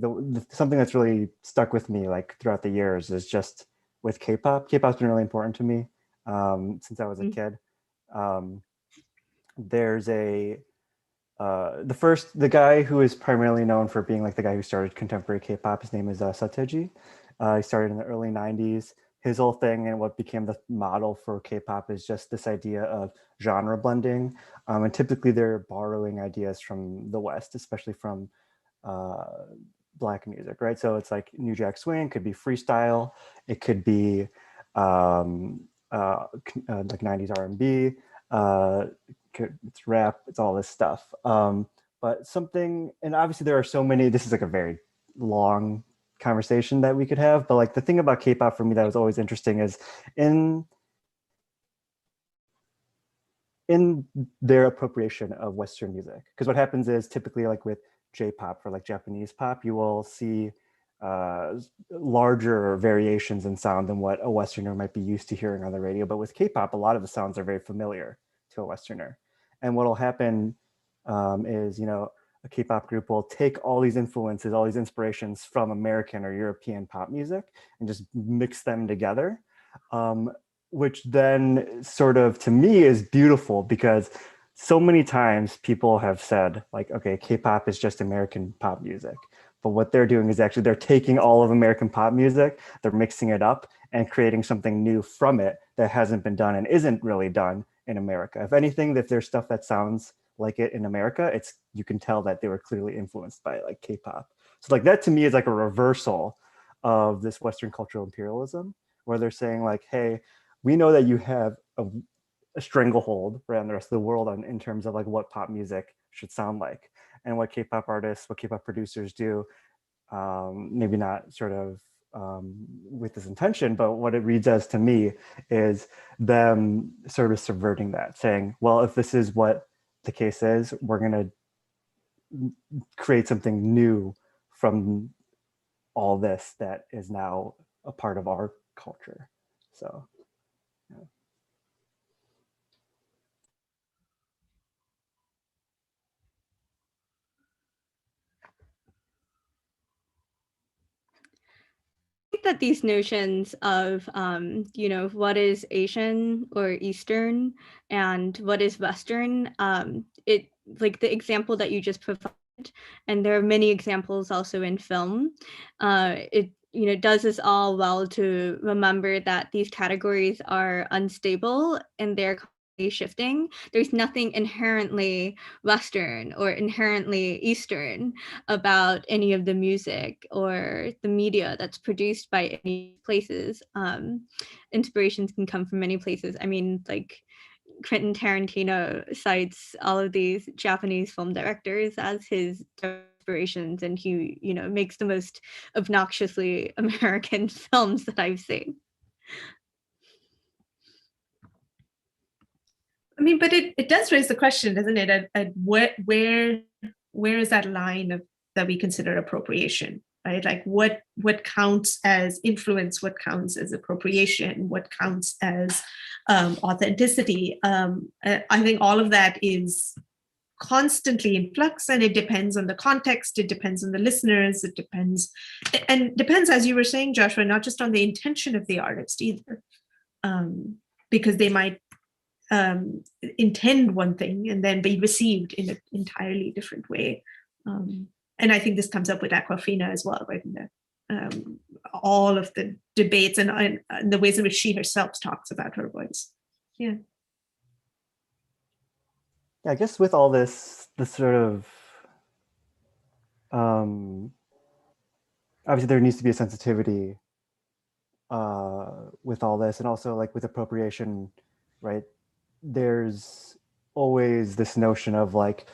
something that's really stuck with me like throughout the years is just with K-pop. K-pop's been really important to me since I was a kid. There's the guy who is primarily known for being like the guy who started contemporary K-pop. His name is Sateji. He started in the early 90s. His whole thing and what became the model for K-pop is just this idea of genre blending. And typically they're borrowing ideas from the West, especially from Black music, right? So it's like New Jack Swing, could be freestyle. It could be like 90s R&B. It's rap, it's all this stuff. But something, and obviously there are so many, this is like a very long conversation that we could have, but like the thing about K-pop for me that was always interesting is in their appropriation of Western music. Because what happens is typically like with J-pop or like Japanese pop, you will see larger variations in sound than what a Westerner might be used to hearing on the radio. But with K-pop, a lot of the sounds are very familiar to a Westerner. And what will happen is, a K-pop group will take all these influences, all these inspirations from American or European pop music and just mix them together, which then sort of, to me, is beautiful, because so many times people have said like, okay, K-pop is just American pop music. But what they're doing is actually they're taking all of American pop music, they're mixing it up and creating something new from it that hasn't been done and isn't really done in America. If anything, if there's stuff that sounds like it in America, you can tell that they were clearly influenced by like K-pop. So like that to me is like a reversal of this Western cultural imperialism, where they're saying like, hey, we know that you have a stranglehold right on the rest of the world in terms of like what pop music should sound like, and what K-pop artists, what K-pop producers do, maybe not sort of with this intention, but what it reads as to me is them sort of subverting that, saying, well, if this is what the case is, we're going to create something new from all this that is now a part of our culture. So, yeah. That these notions of what is Asian or Eastern and what is Western, it, like the example that you just provided, and there are many examples also in film, it does us all well to remember that these categories are unstable and they're shifting. There's nothing inherently Western or inherently Eastern about any of the music or the media that's produced by any places. Inspirations can come from many places. I mean, like Quentin Tarantino cites all of these Japanese film directors as his inspirations, and he, makes the most obnoxiously American films that I've seen. I mean, but it does raise the question, doesn't it? At where is that line that we consider appropriation, right? Like what counts as influence, what counts as appropriation, what counts as authenticity? I think all of that is constantly in flux, and it depends on the context, it depends on the listeners, it depends, as you were saying, Joshua, not just on the intention of the artist either, because they might intend one thing and then be received in an entirely different way. And I think this comes up with Aquafina as well, right? In all of the debates and the ways in which she herself talks about her voice. Yeah. I guess with all this sort of, obviously there needs to be a sensitivity with all this, and also like with appropriation, right? There's always this notion of like,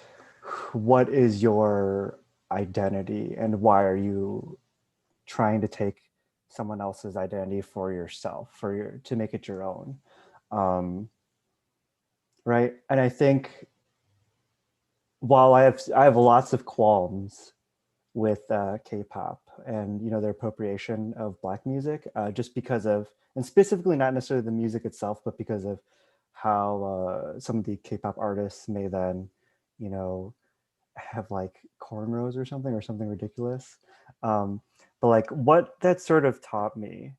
what is your identity and why are you trying to take someone else's identity for yourself, to make it your own, right? And I think while I have lots of qualms with K-pop and their appropriation of Black music, just because of, and specifically not necessarily the music itself, but because of how some of the K-pop artists may then, have like cornrows or something ridiculous. But like what that sort of taught me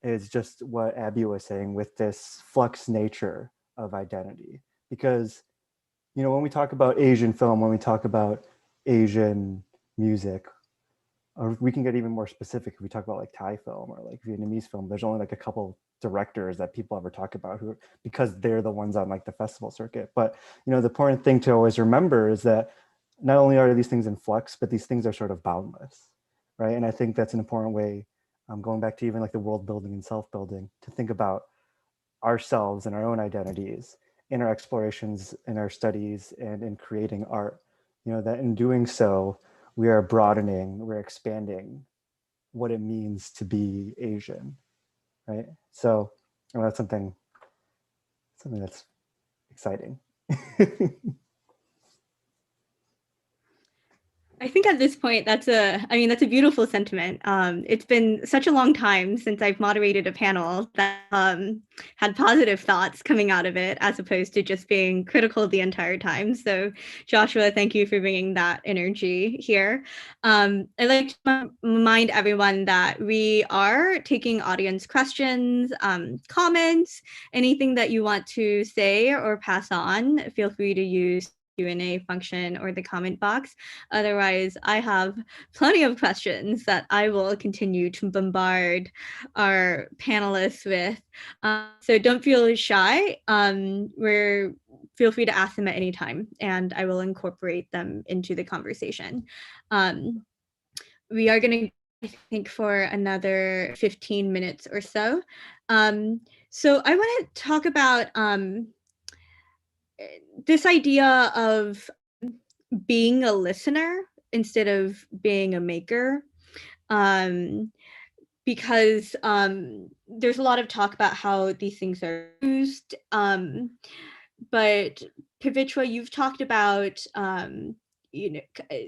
is just what Abby was saying with this flux nature of identity, because when we talk about Asian film, when we talk about Asian music, or we can get even more specific if we talk about like Thai film or like Vietnamese film, there's only like a couple directors that people ever talk about because they're the ones on like the festival circuit. But the important thing to always remember is that not only are these things in flux, but these things are sort of boundless, right? And I think that's an important way, going back to even like the world building and self-building, to think about ourselves and our own identities in our explorations, in our studies, and in creating art. That in doing so, we are broadening, we're expanding what it means to be Asian, right? So that's something that's exciting. I think at this point, that's a beautiful sentiment. It's been such a long time since I've moderated a panel that had positive thoughts coming out of it, as opposed to just being critical the entire time. So Joshua, thank you for bringing that energy here. I'd like to remind everyone that we are taking audience questions, comments, anything that you want to say or pass on. Feel free to use Q&A function or the comment box. Otherwise, I have plenty of questions that I will continue to bombard our panelists with. So don't feel shy. Feel free to ask them at any time, and I will incorporate them into the conversation. We are going to, I think, for another 15 minutes or so. So I want to talk about this idea of being a listener instead of being a maker, because there's a lot of talk about how these things are used, but Pavitra, you've talked about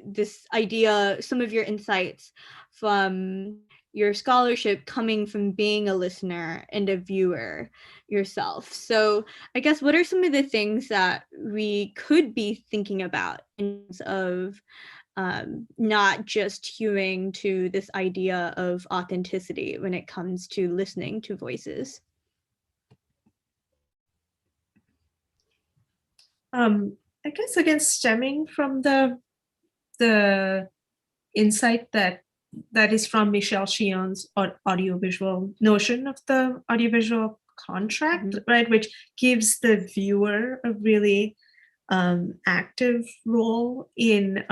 this idea, some of your insights from your scholarship coming from being a listener and a viewer yourself. So I guess, what are some of the things that we could be thinking about in terms of not just hewing to this idea of authenticity when it comes to listening to voices? I guess, again, stemming from the insight that is from Michelle Chion's audiovisual notion of the audiovisual contract, right, which gives the viewer a really active role in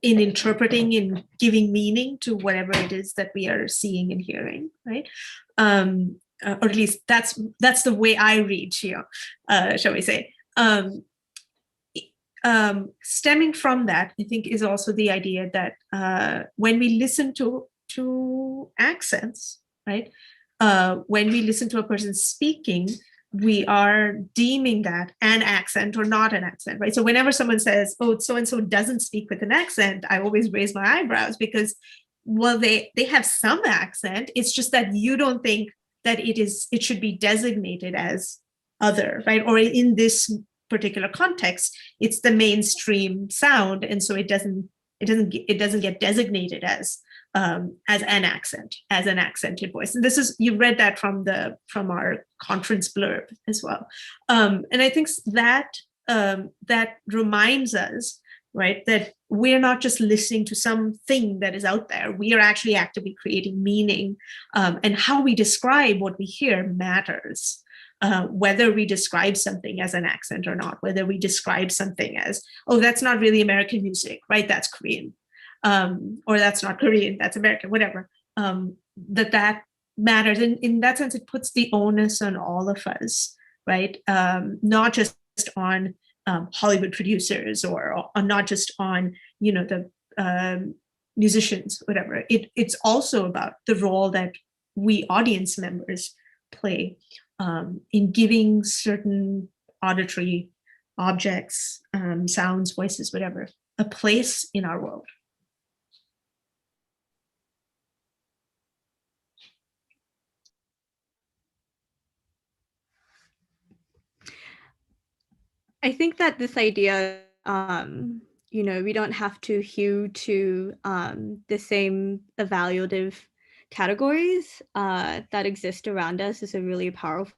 interpreting, in giving meaning to whatever it is that we are seeing and hearing, right? Or at least that's the way I read Chion, shall we say. Stemming from that, I think, is also the idea that when we listen to accents, right? When we listen to a person speaking, we are deeming that an accent or not an accent, right? So whenever someone says, "Oh, so and so doesn't speak with an accent," I always raise my eyebrows, because, well, they have some accent. It's just that you don't think that it should be designated as other, right? Or in this particular context, it's the mainstream sound, and so it doesn't get designated as an accent, as an accented voice. And this is, you read that from our conference blurb as well. And I think that that reminds us, right, that we're not just listening to something that is out there. We are actually actively creating meaning, and how we describe what we hear matters. Whether we describe something as an accent or not, whether we describe something as, "Oh, that's not really American music, right? That's Korean." Or "That's not Korean, that's American," whatever, that matters. And in that sense, it puts the onus on all of us, right? Not just on Hollywood producers, or not just on, the musicians, whatever. It's also about the role that we audience members play in giving certain auditory objects, sounds, voices, whatever, a place in our world. I think that this idea, we don't have to hew to the same evaluative categories that exist around us, is a really powerful.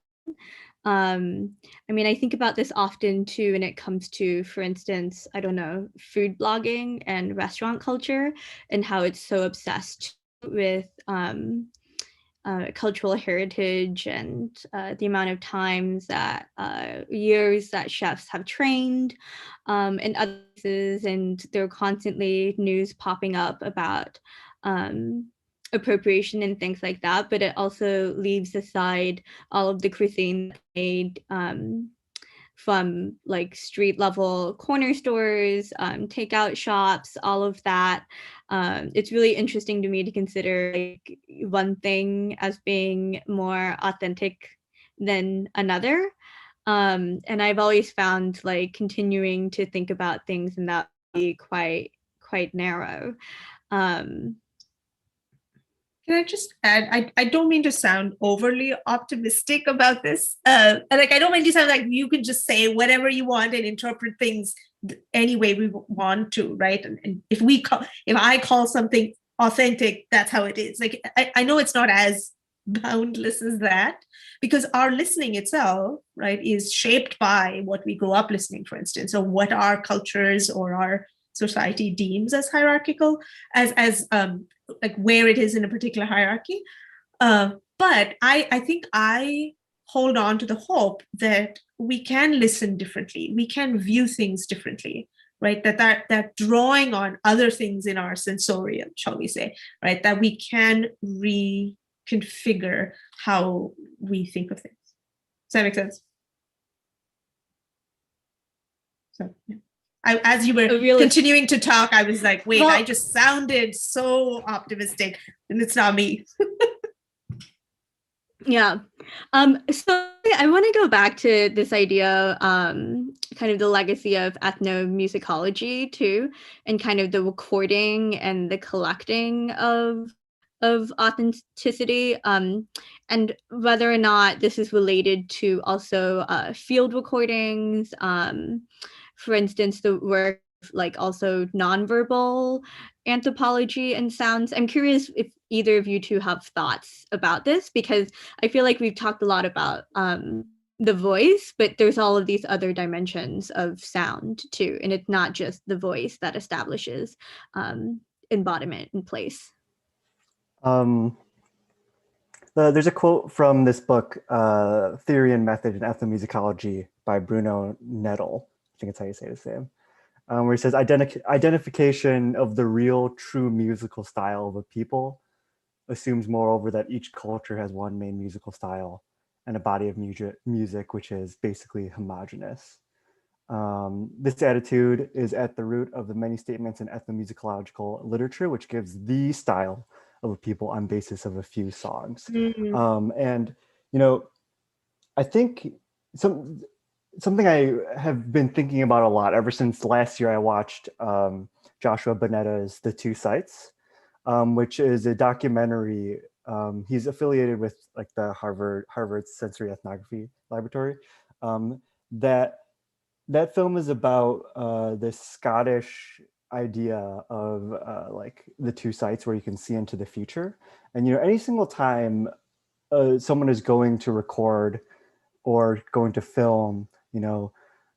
I think about this often too when it comes to, for instance, I don't know, food blogging and restaurant culture, and how it's so obsessed with cultural heritage and the amount of times that years that chefs have trained in other places, and there are constantly news popping up about appropriation and things like that, but it also leaves aside all of the cuisine made from like street level corner stores, takeout shops, all of that. It's really interesting to me to consider like one thing as being more authentic than another. And I've always found like continuing to think about things in that way quite narrow. Can I just add, I don't mean to sound overly optimistic about this. Like, I don't mean to sound like you can just say whatever you want and interpret things any way we want to, right? And if I call something authentic, that's how it is. Like, I know it's not as boundless as that, because our listening itself, right, is shaped by what we grow up listening, for instance, or what our cultures or our society deems as hierarchical, as like where it is in a particular hierarchy. But I think I hold on to the hope that we can listen differently, we can view things differently, right? That drawing on other things in our sensorium, shall we say, right? That we can reconfigure how we think of things. Does that make sense? So, yeah. As you were continuing to talk, I was like, wait, I just sounded so optimistic, and it's not me. Yeah. So I want to go back to this idea, kind of the legacy of ethnomusicology too, and kind of the recording and the collecting of authenticity, and whether or not this is related to also field recordings. For instance, the work like also nonverbal anthropology and sounds. I'm curious if either of you two have thoughts about this, because I feel like we've talked a lot about the voice, but there's all of these other dimensions of sound too, and it's not just the voice that establishes embodiment in place. There's a quote from this book, Theory and Method in Ethnomusicology by Bruno Nettel. I think it's how you say his name. Where he says, identification of the real, true musical style of a people assumes, moreover, that each culture has one main musical style and a body of music which is basically homogeneous. This attitude is at the root of the many statements in ethnomusicological literature, which gives the style of a people on basis of a few songs. And, you know, I think something I have been thinking about a lot ever since last year. I watched Joshua Bonnetta's The Two Sites, which is a documentary. He's affiliated with like the Harvard Sensory Ethnography Laboratory. That film is about this Scottish idea of like the two sites where you can see into the future. And, you know, any single time someone is going to record or going to film, you know,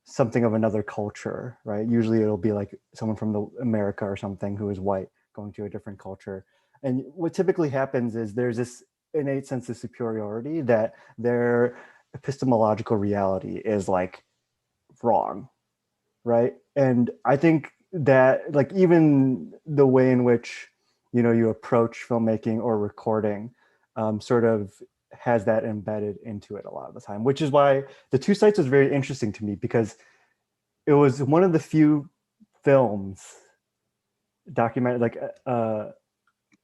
something of another culture, right? Usually it'll be like someone from America or something who is white going to a different culture. And what typically happens is there's this innate sense of superiority that their epistemological reality is like wrong, right? And I think that like even the way in which, you know, you approach filmmaking or recording sort of has that embedded into it a lot of the time, which is why The Two Sites was very interesting to me, because it was one of the few films, documented like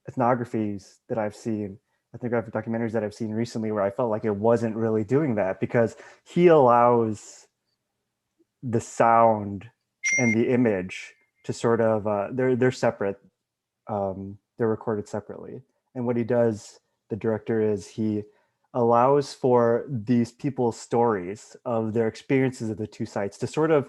ethnographies that I've seen, ethnographic documentaries that I've seen recently, where I felt like it wasn't really doing that, because he allows the sound and the image to sort of they're separate, they're recorded separately. And what he does, the director, is he allows for these people's stories of their experiences of the two sites to sort of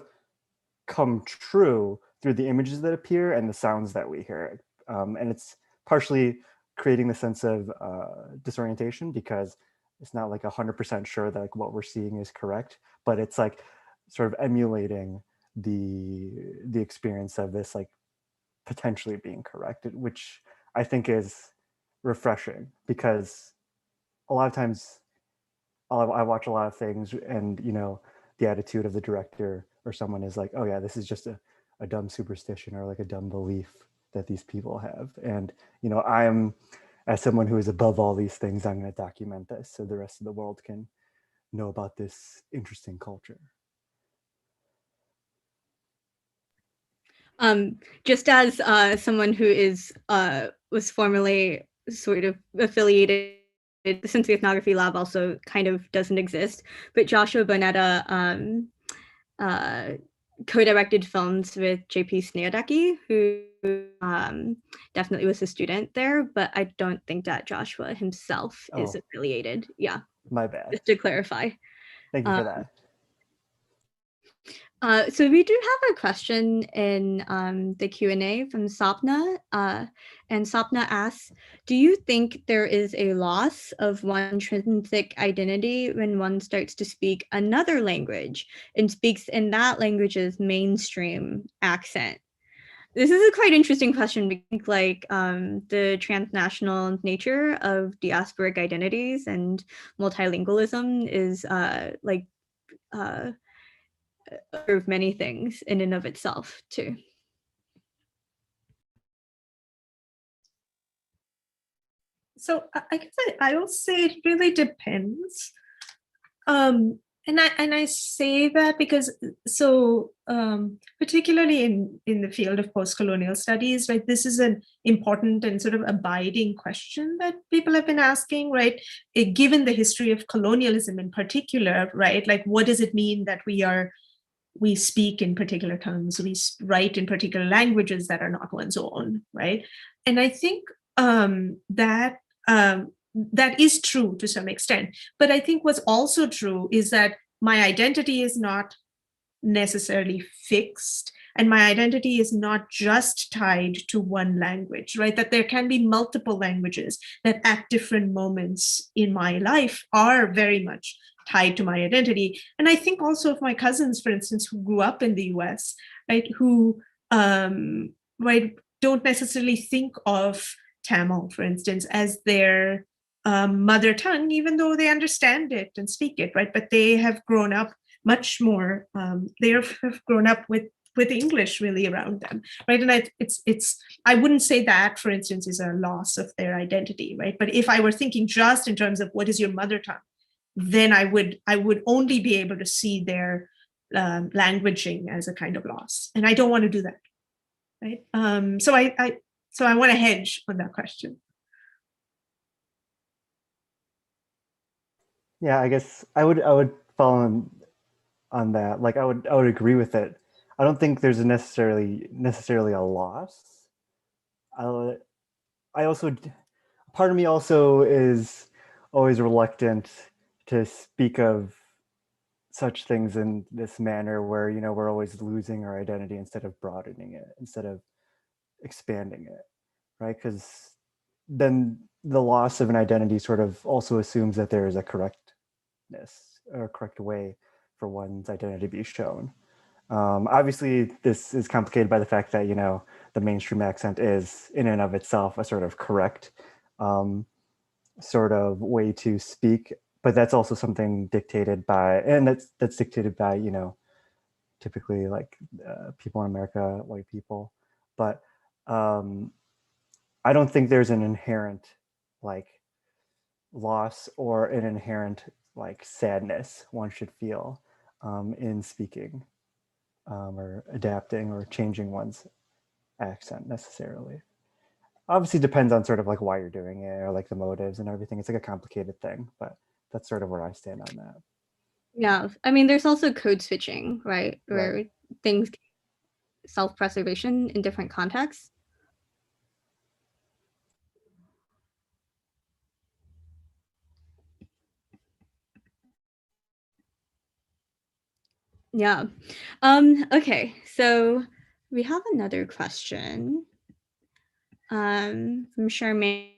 come true through the images that appear and the sounds that we hear. And it's partially creating the sense of disorientation, because it's not like 100% sure that like what we're seeing is correct, but it's like sort of emulating the experience of this like potentially being corrected, which I think is refreshing, because a lot of times I watch a lot of things and, you know, the attitude of the director or someone is like, oh yeah, this is just a dumb superstition or like a dumb belief that these people have. And, you know, I'm, as someone who is above all these things, I'm going to document this so the rest of the world can know about this interesting culture. Just as someone who is was formerly sort of affiliated since the Ethnography Lab also kind of doesn't exist, but Joshua Bonetta co-directed films with JP Sneadecki, who definitely was a student there, but I don't think that Joshua himself is affiliated. Yeah. My bad. Just to clarify. Thank you for that. So we do have a question in the Q&A from Sapna, and Sapna asks, do you think there is a loss of one's intrinsic identity when one starts to speak another language and speaks in that language's mainstream accent? This is a quite interesting question. I think like the transnational nature of diasporic identities and multilingualism is of many things in and of itself too. So I guess I will say it really depends. And I say that because particularly in the field of post-colonial studies, right, this is an important and sort of abiding question that people have been asking, right? Given the history of colonialism in particular, right, like what does it mean that we speak in particular tongues, we write in particular languages that are not one's own, right? And I think that is true to some extent. But I think what's also true is that my identity is not necessarily fixed, and my identity is not just tied to one language, right? That there can be multiple languages that at different moments in my life are very much tied to my identity. And I think also of my cousins, for instance, who grew up in the US, right, who right, don't necessarily think of Tamil, for instance, as their mother tongue, even though they understand it and speak it, right? But they have grown up much more, they have grown up with English really around them, right? And I wouldn't say that, for instance, is a loss of their identity, right? But if I were thinking just in terms of what is your mother tongue, then I would only be able to see their languaging as a kind of loss, and I don't want to do that, right? So I want to hedge on that question. Yeah, I guess I would follow on that. Like I would agree with it. I don't think there's necessarily a loss. I also, part of me also is always reluctant to speak of such things in this manner where, you know, we're always losing our identity instead of broadening it, instead of expanding it, right? Because then the loss of an identity sort of also assumes that there is a correctness or a correct way for one's identity to be shown. Obviously, this is complicated by the fact that, you know, the mainstream accent is in and of itself a sort of correct sort of way to speak, but that's also something dictated by, and that's dictated by, you know, typically like people in America, white people. But I don't think there's an inherent like loss or an inherent like sadness one should feel in speaking or adapting or changing one's accent necessarily. Obviously depends on sort of like why you're doing it or like the motives and everything. It's like a complicated thing, but that's sort of where I stand on that. Yeah, I mean, there's also code switching, right? Where things, self-preservation in different contexts. Yeah. Okay, so we have another question from Charmaine.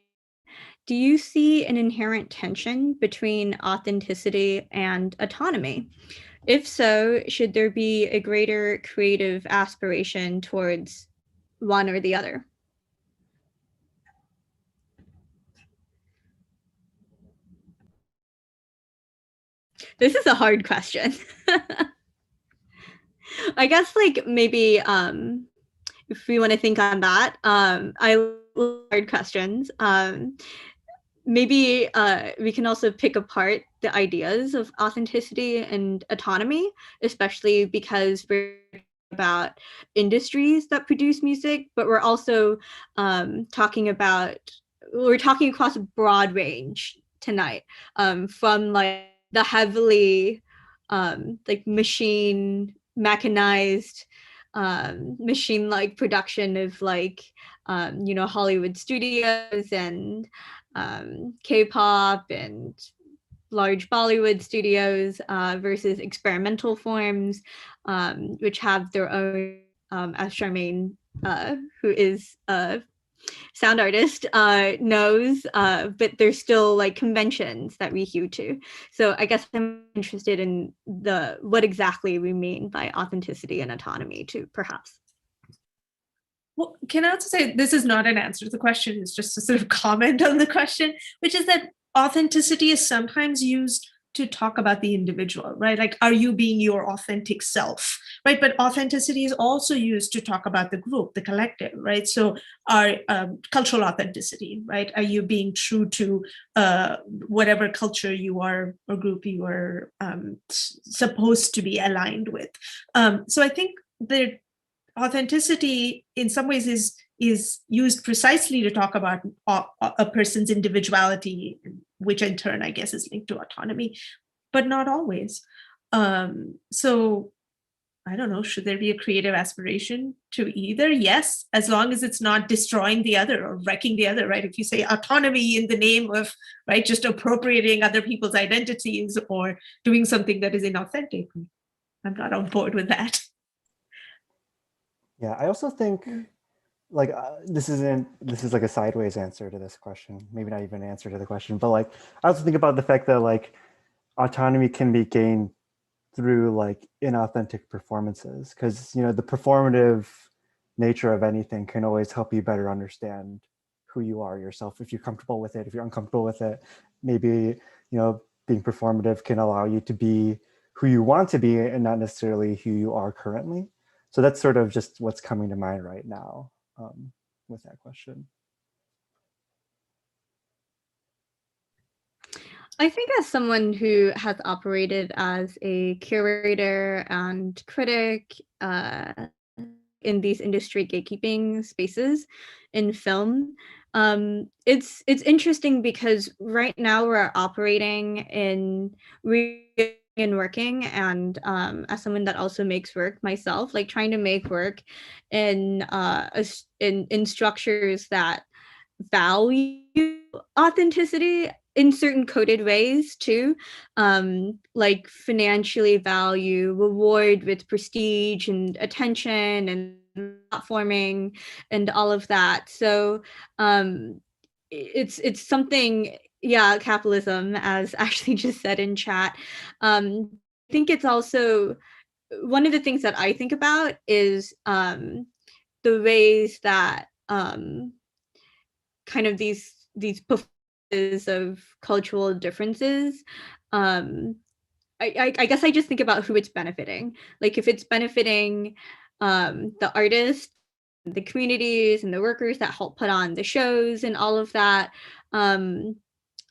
Do you see an inherent tension between authenticity and autonomy? If so, should there be a greater creative aspiration towards one or the other? This is a hard question. I guess like maybe if we want to think on that, I love hard questions. Maybe we can also pick apart the ideas of authenticity and autonomy, especially because we're about industries that produce music, but we're also talking across a broad range tonight, from like the heavily like mechanized machine-like production of like you know, Hollywood studios and K-pop and large Bollywood studios versus experimental forms, which have their own, as Charmaine, who is a sound artist, knows, but there's still like conventions that we hew to. So I guess I'm interested in what exactly we mean by authenticity and autonomy too, perhaps. Well, can I also say this is not an answer to the question, it's just a sort of comment on the question, which is that authenticity is sometimes used to talk about the individual, right? Like, are you being your authentic self, right? But authenticity is also used to talk about the group, the collective, right? So our cultural authenticity, right? Are you being true to whatever culture you are or group you are supposed to be aligned with? So I think the authenticity in some ways is used precisely to talk about a person's individuality, which in turn I guess is linked to autonomy, but not always. So I don't know, should there be a creative aspiration to either? Yes, as long as it's not destroying the other or wrecking the other, right? If you say autonomy in the name of, right, just appropriating other people's identities or doing something that is inauthentic, I'm not on board with that. Yeah, I also think like this is like a sideways answer to this question, maybe not even an answer to the question, but like I also think about the fact that like autonomy can be gained through like inauthentic performances, because you know the performative nature of anything can always help you better understand who you are yourself. If you're comfortable with it, if you're uncomfortable with it, maybe you know being performative can allow you to be who you want to be and not necessarily who you are currently. So that's sort of just what's coming to mind right now with that question. I think as someone who has operated as a curator and critic in these industry gatekeeping spaces in film, it's interesting because right now we're operating in and working, and as someone that also makes work myself, like trying to make work in in structures that value authenticity in certain coded ways too, like financially value reward with prestige and attention and platforming and all of that. So it's something, yeah, capitalism, as Ashley just said in chat. I think it's also one of the things that I think about is the ways that kind of these performances of cultural differences, I guess I just think about who it's benefiting. Like if it's benefiting the artists, the communities, and the workers that help put on the shows and all of that,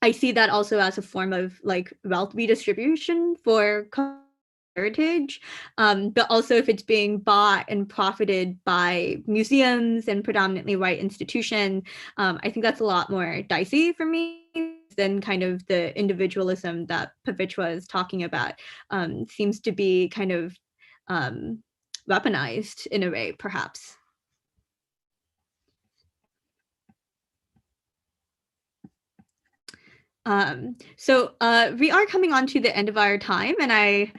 I see that also as a form of like wealth redistribution for heritage, but also if it's being bought and profited by museums and predominantly white institutions, I think that's a lot more dicey for me than kind of the individualism that Pavitra is talking about. Seems to be kind of weaponized in a way, perhaps. So we are coming on to the end of our time, and I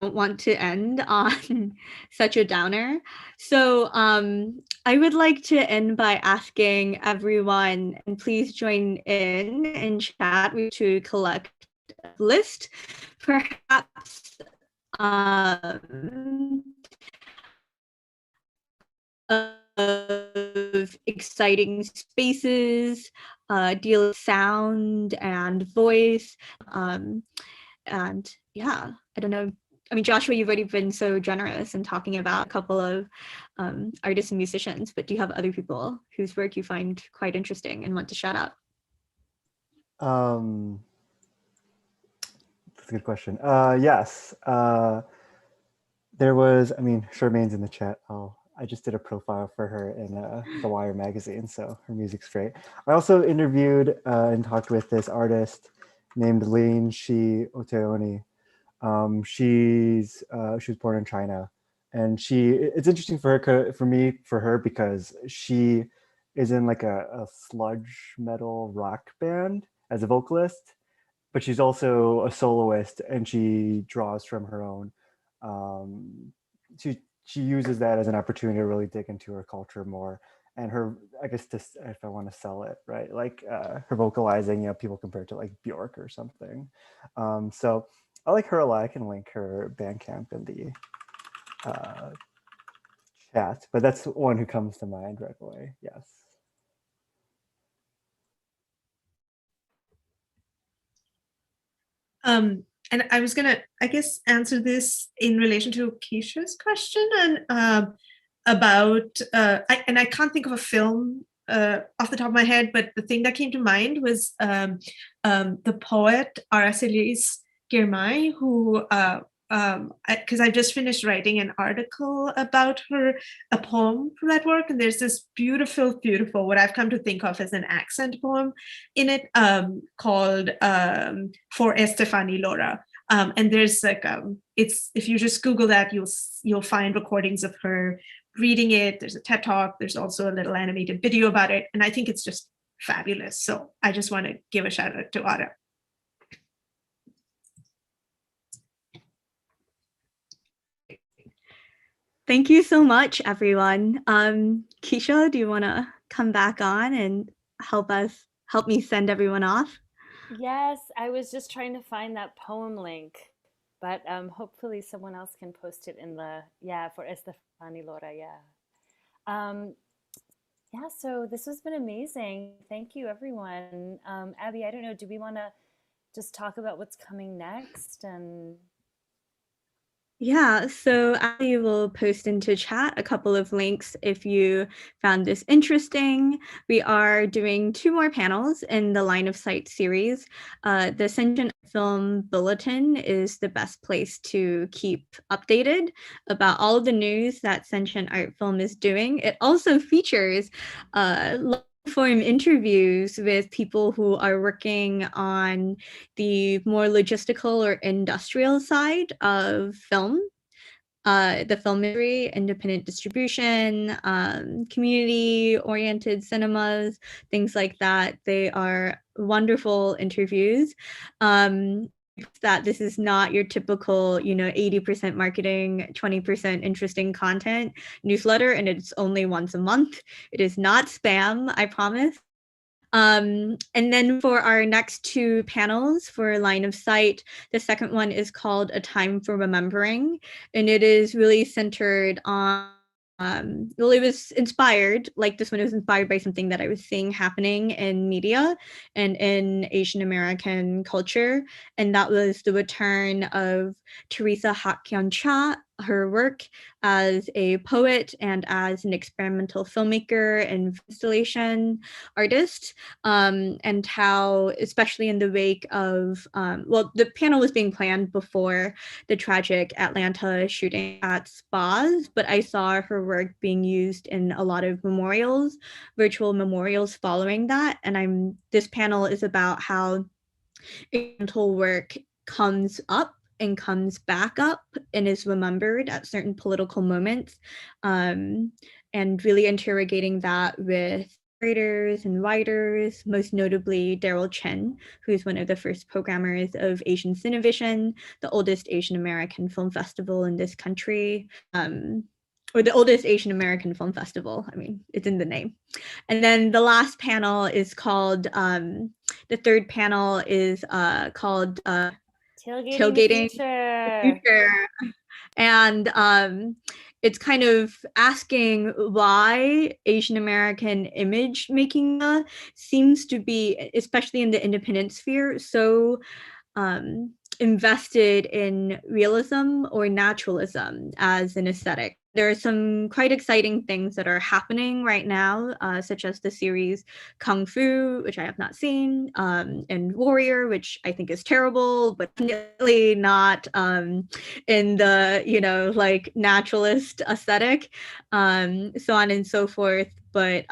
don't want to end on such a downer. So I would like to end by asking everyone, and please join in chat to collect a list, perhaps of exciting spaces, deal with sound and voice. And yeah, I don't know. I mean, Joshua, you've already been so generous in talking about a couple of artists and musicians, but do you have other people whose work you find quite interesting and want to shout out? That's a good question. Yes. There was, I mean, Charmaine's in the chat. I just did a profile for her in The Wire magazine, so her music's great. I also interviewed and talked with this artist named Lin Shi Oteoni. She was born in China, and it's interesting for her because she is in like a sludge metal rock band as a vocalist, but she's also a soloist, and she draws from her own. She uses that as an opportunity to really dig into her culture more, and her, I guess, if I want to sell it, right, like her vocalizing, people compare it to like Bjork or something. So I like her a lot. I can link her Bandcamp in the chat, but that's one who comes to mind right away. Yes. And I was gonna, I guess, answer this in relation to Keisha's question and about, and I can't think of a film off the top of my head, but the thing that came to mind was the poet Aracelis Girmay, who, because I just finished writing an article about her, a poem for that work, and there's this beautiful, beautiful, what I've come to think of as an accent poem in it, called For Estefani Lora. And there's like, it's, if you just Google that, you'll find recordings of her reading it. There's a TED Talk. There's also a little animated video about it. And I think it's just fabulous. So I just want to give a shout out to Ara. Thank you so much, everyone. Keisha, do you want to come back on and help me send everyone off? Yes, I was just trying to find that poem link, but hopefully someone else can post it in the, for Estefani Lora, yeah, so this has been amazing. Thank you, everyone. Abby, I don't know, do we want to just talk about what's coming next? And yeah, so Abby will post into chat a couple of links if you found this interesting. We are doing 2 more panels in the Line of Sight series. The Sentient Film Bulletin is the best place to keep updated about all of the news that Sentient Art Film is doing. It also features long-form interviews with people who are working on the more logistical or industrial side of film, the film industry, independent distribution, community-oriented cinemas, things like that. They are wonderful interviews. That this is not your typical, 80% marketing, 20% interesting content newsletter, and it's only once a month. It is not spam, I promise. And then for our next 2 panels for Line of Sight, the second one is called A Time for Remembering, and it is really centered on well, it was inspired, like this one, it was inspired by something that I was seeing happening in media and in Asian American culture. And that was the return of Teresa Hakkyun Cha, her work as a poet and as an experimental filmmaker and installation artist, and how, especially in the wake of, well, the panel was being planned before the tragic Atlanta shooting at spas, but I saw her work being used in a lot of memorials, virtual memorials following that. And this panel is about how experimental work comes up and comes back up and is remembered at certain political moments, and really interrogating that with writers and writers, most notably Daryl Chen, who's one of the first programmers of Asian Cinevision, the oldest Asian American film festival in this country, or the oldest Asian American film festival. I mean, it's in the name. And then the last panel is called, the third panel is called Tailgating the Future. And it's kind of asking why Asian American image making seems to be, especially in the independent sphere, so invested in realism or naturalism as an aesthetic. there are some quite exciting things that are happening right now, such as the series Kung Fu, which I have not seen, and Warrior, which I think is terrible, but definitely not in the, like naturalist aesthetic, so on and so forth. But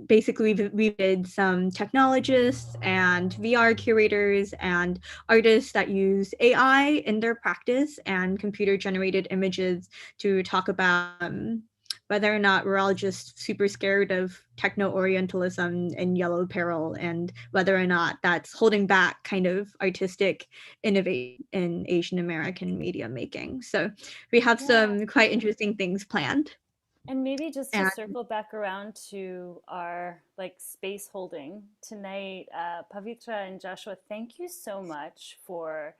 basically we did some technologists and VR curators and artists that use AI in their practice and computer generated images to talk about whether or not we're all just super scared of techno-orientalism and yellow peril, and whether or not that's holding back kind of artistic innovation in Asian American media making. So we have some quite interesting things planned. And maybe just to And circle back around to our like space holding tonight, Pavitra and Joshua, thank you so much for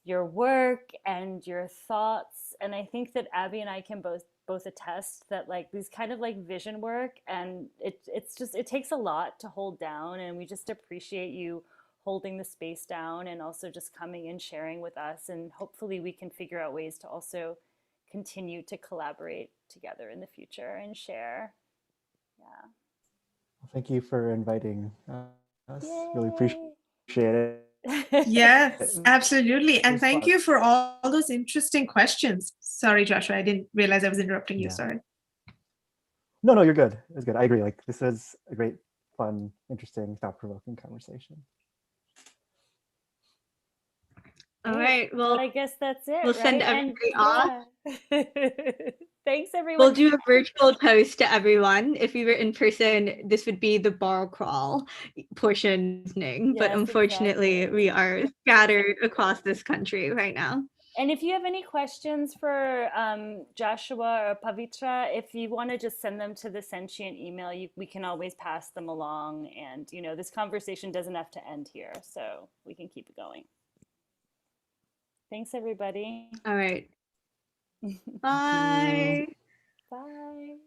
your work and your thoughts. And I think that Abby and I can both attest that like these kind of like vision work, and it takes a lot to hold down, and we just appreciate you holding the space down and also just coming and sharing with us, and hopefully we can figure out ways to also continue to collaborate together in the future and share. Yeah. Well, thank you for inviting us. Yay. Really appreciate it. Yes, absolutely. It And was thank fun. you for all those interesting questions. Sorry, Joshua, I didn't realize I was interrupting you. Yeah. Sorry. No, you're good. It's good. I agree. Like this was a great, fun, interesting, thought-provoking conversation. all right, well, I guess that's it. we'll send right? everybody off. Yeah. Thanks, everyone. We'll do a virtual toast to everyone. If we were in person, this would be the bar crawl portion, but Yes, unfortunately, exactly. we are scattered across this country right now. And if you have any questions for Joshua or Pavitra, if you want to just send them to the sentient email, we can always pass them along. And, this conversation doesn't have to end here, so we can keep it going. Thanks, everybody. All right. Bye. Bye.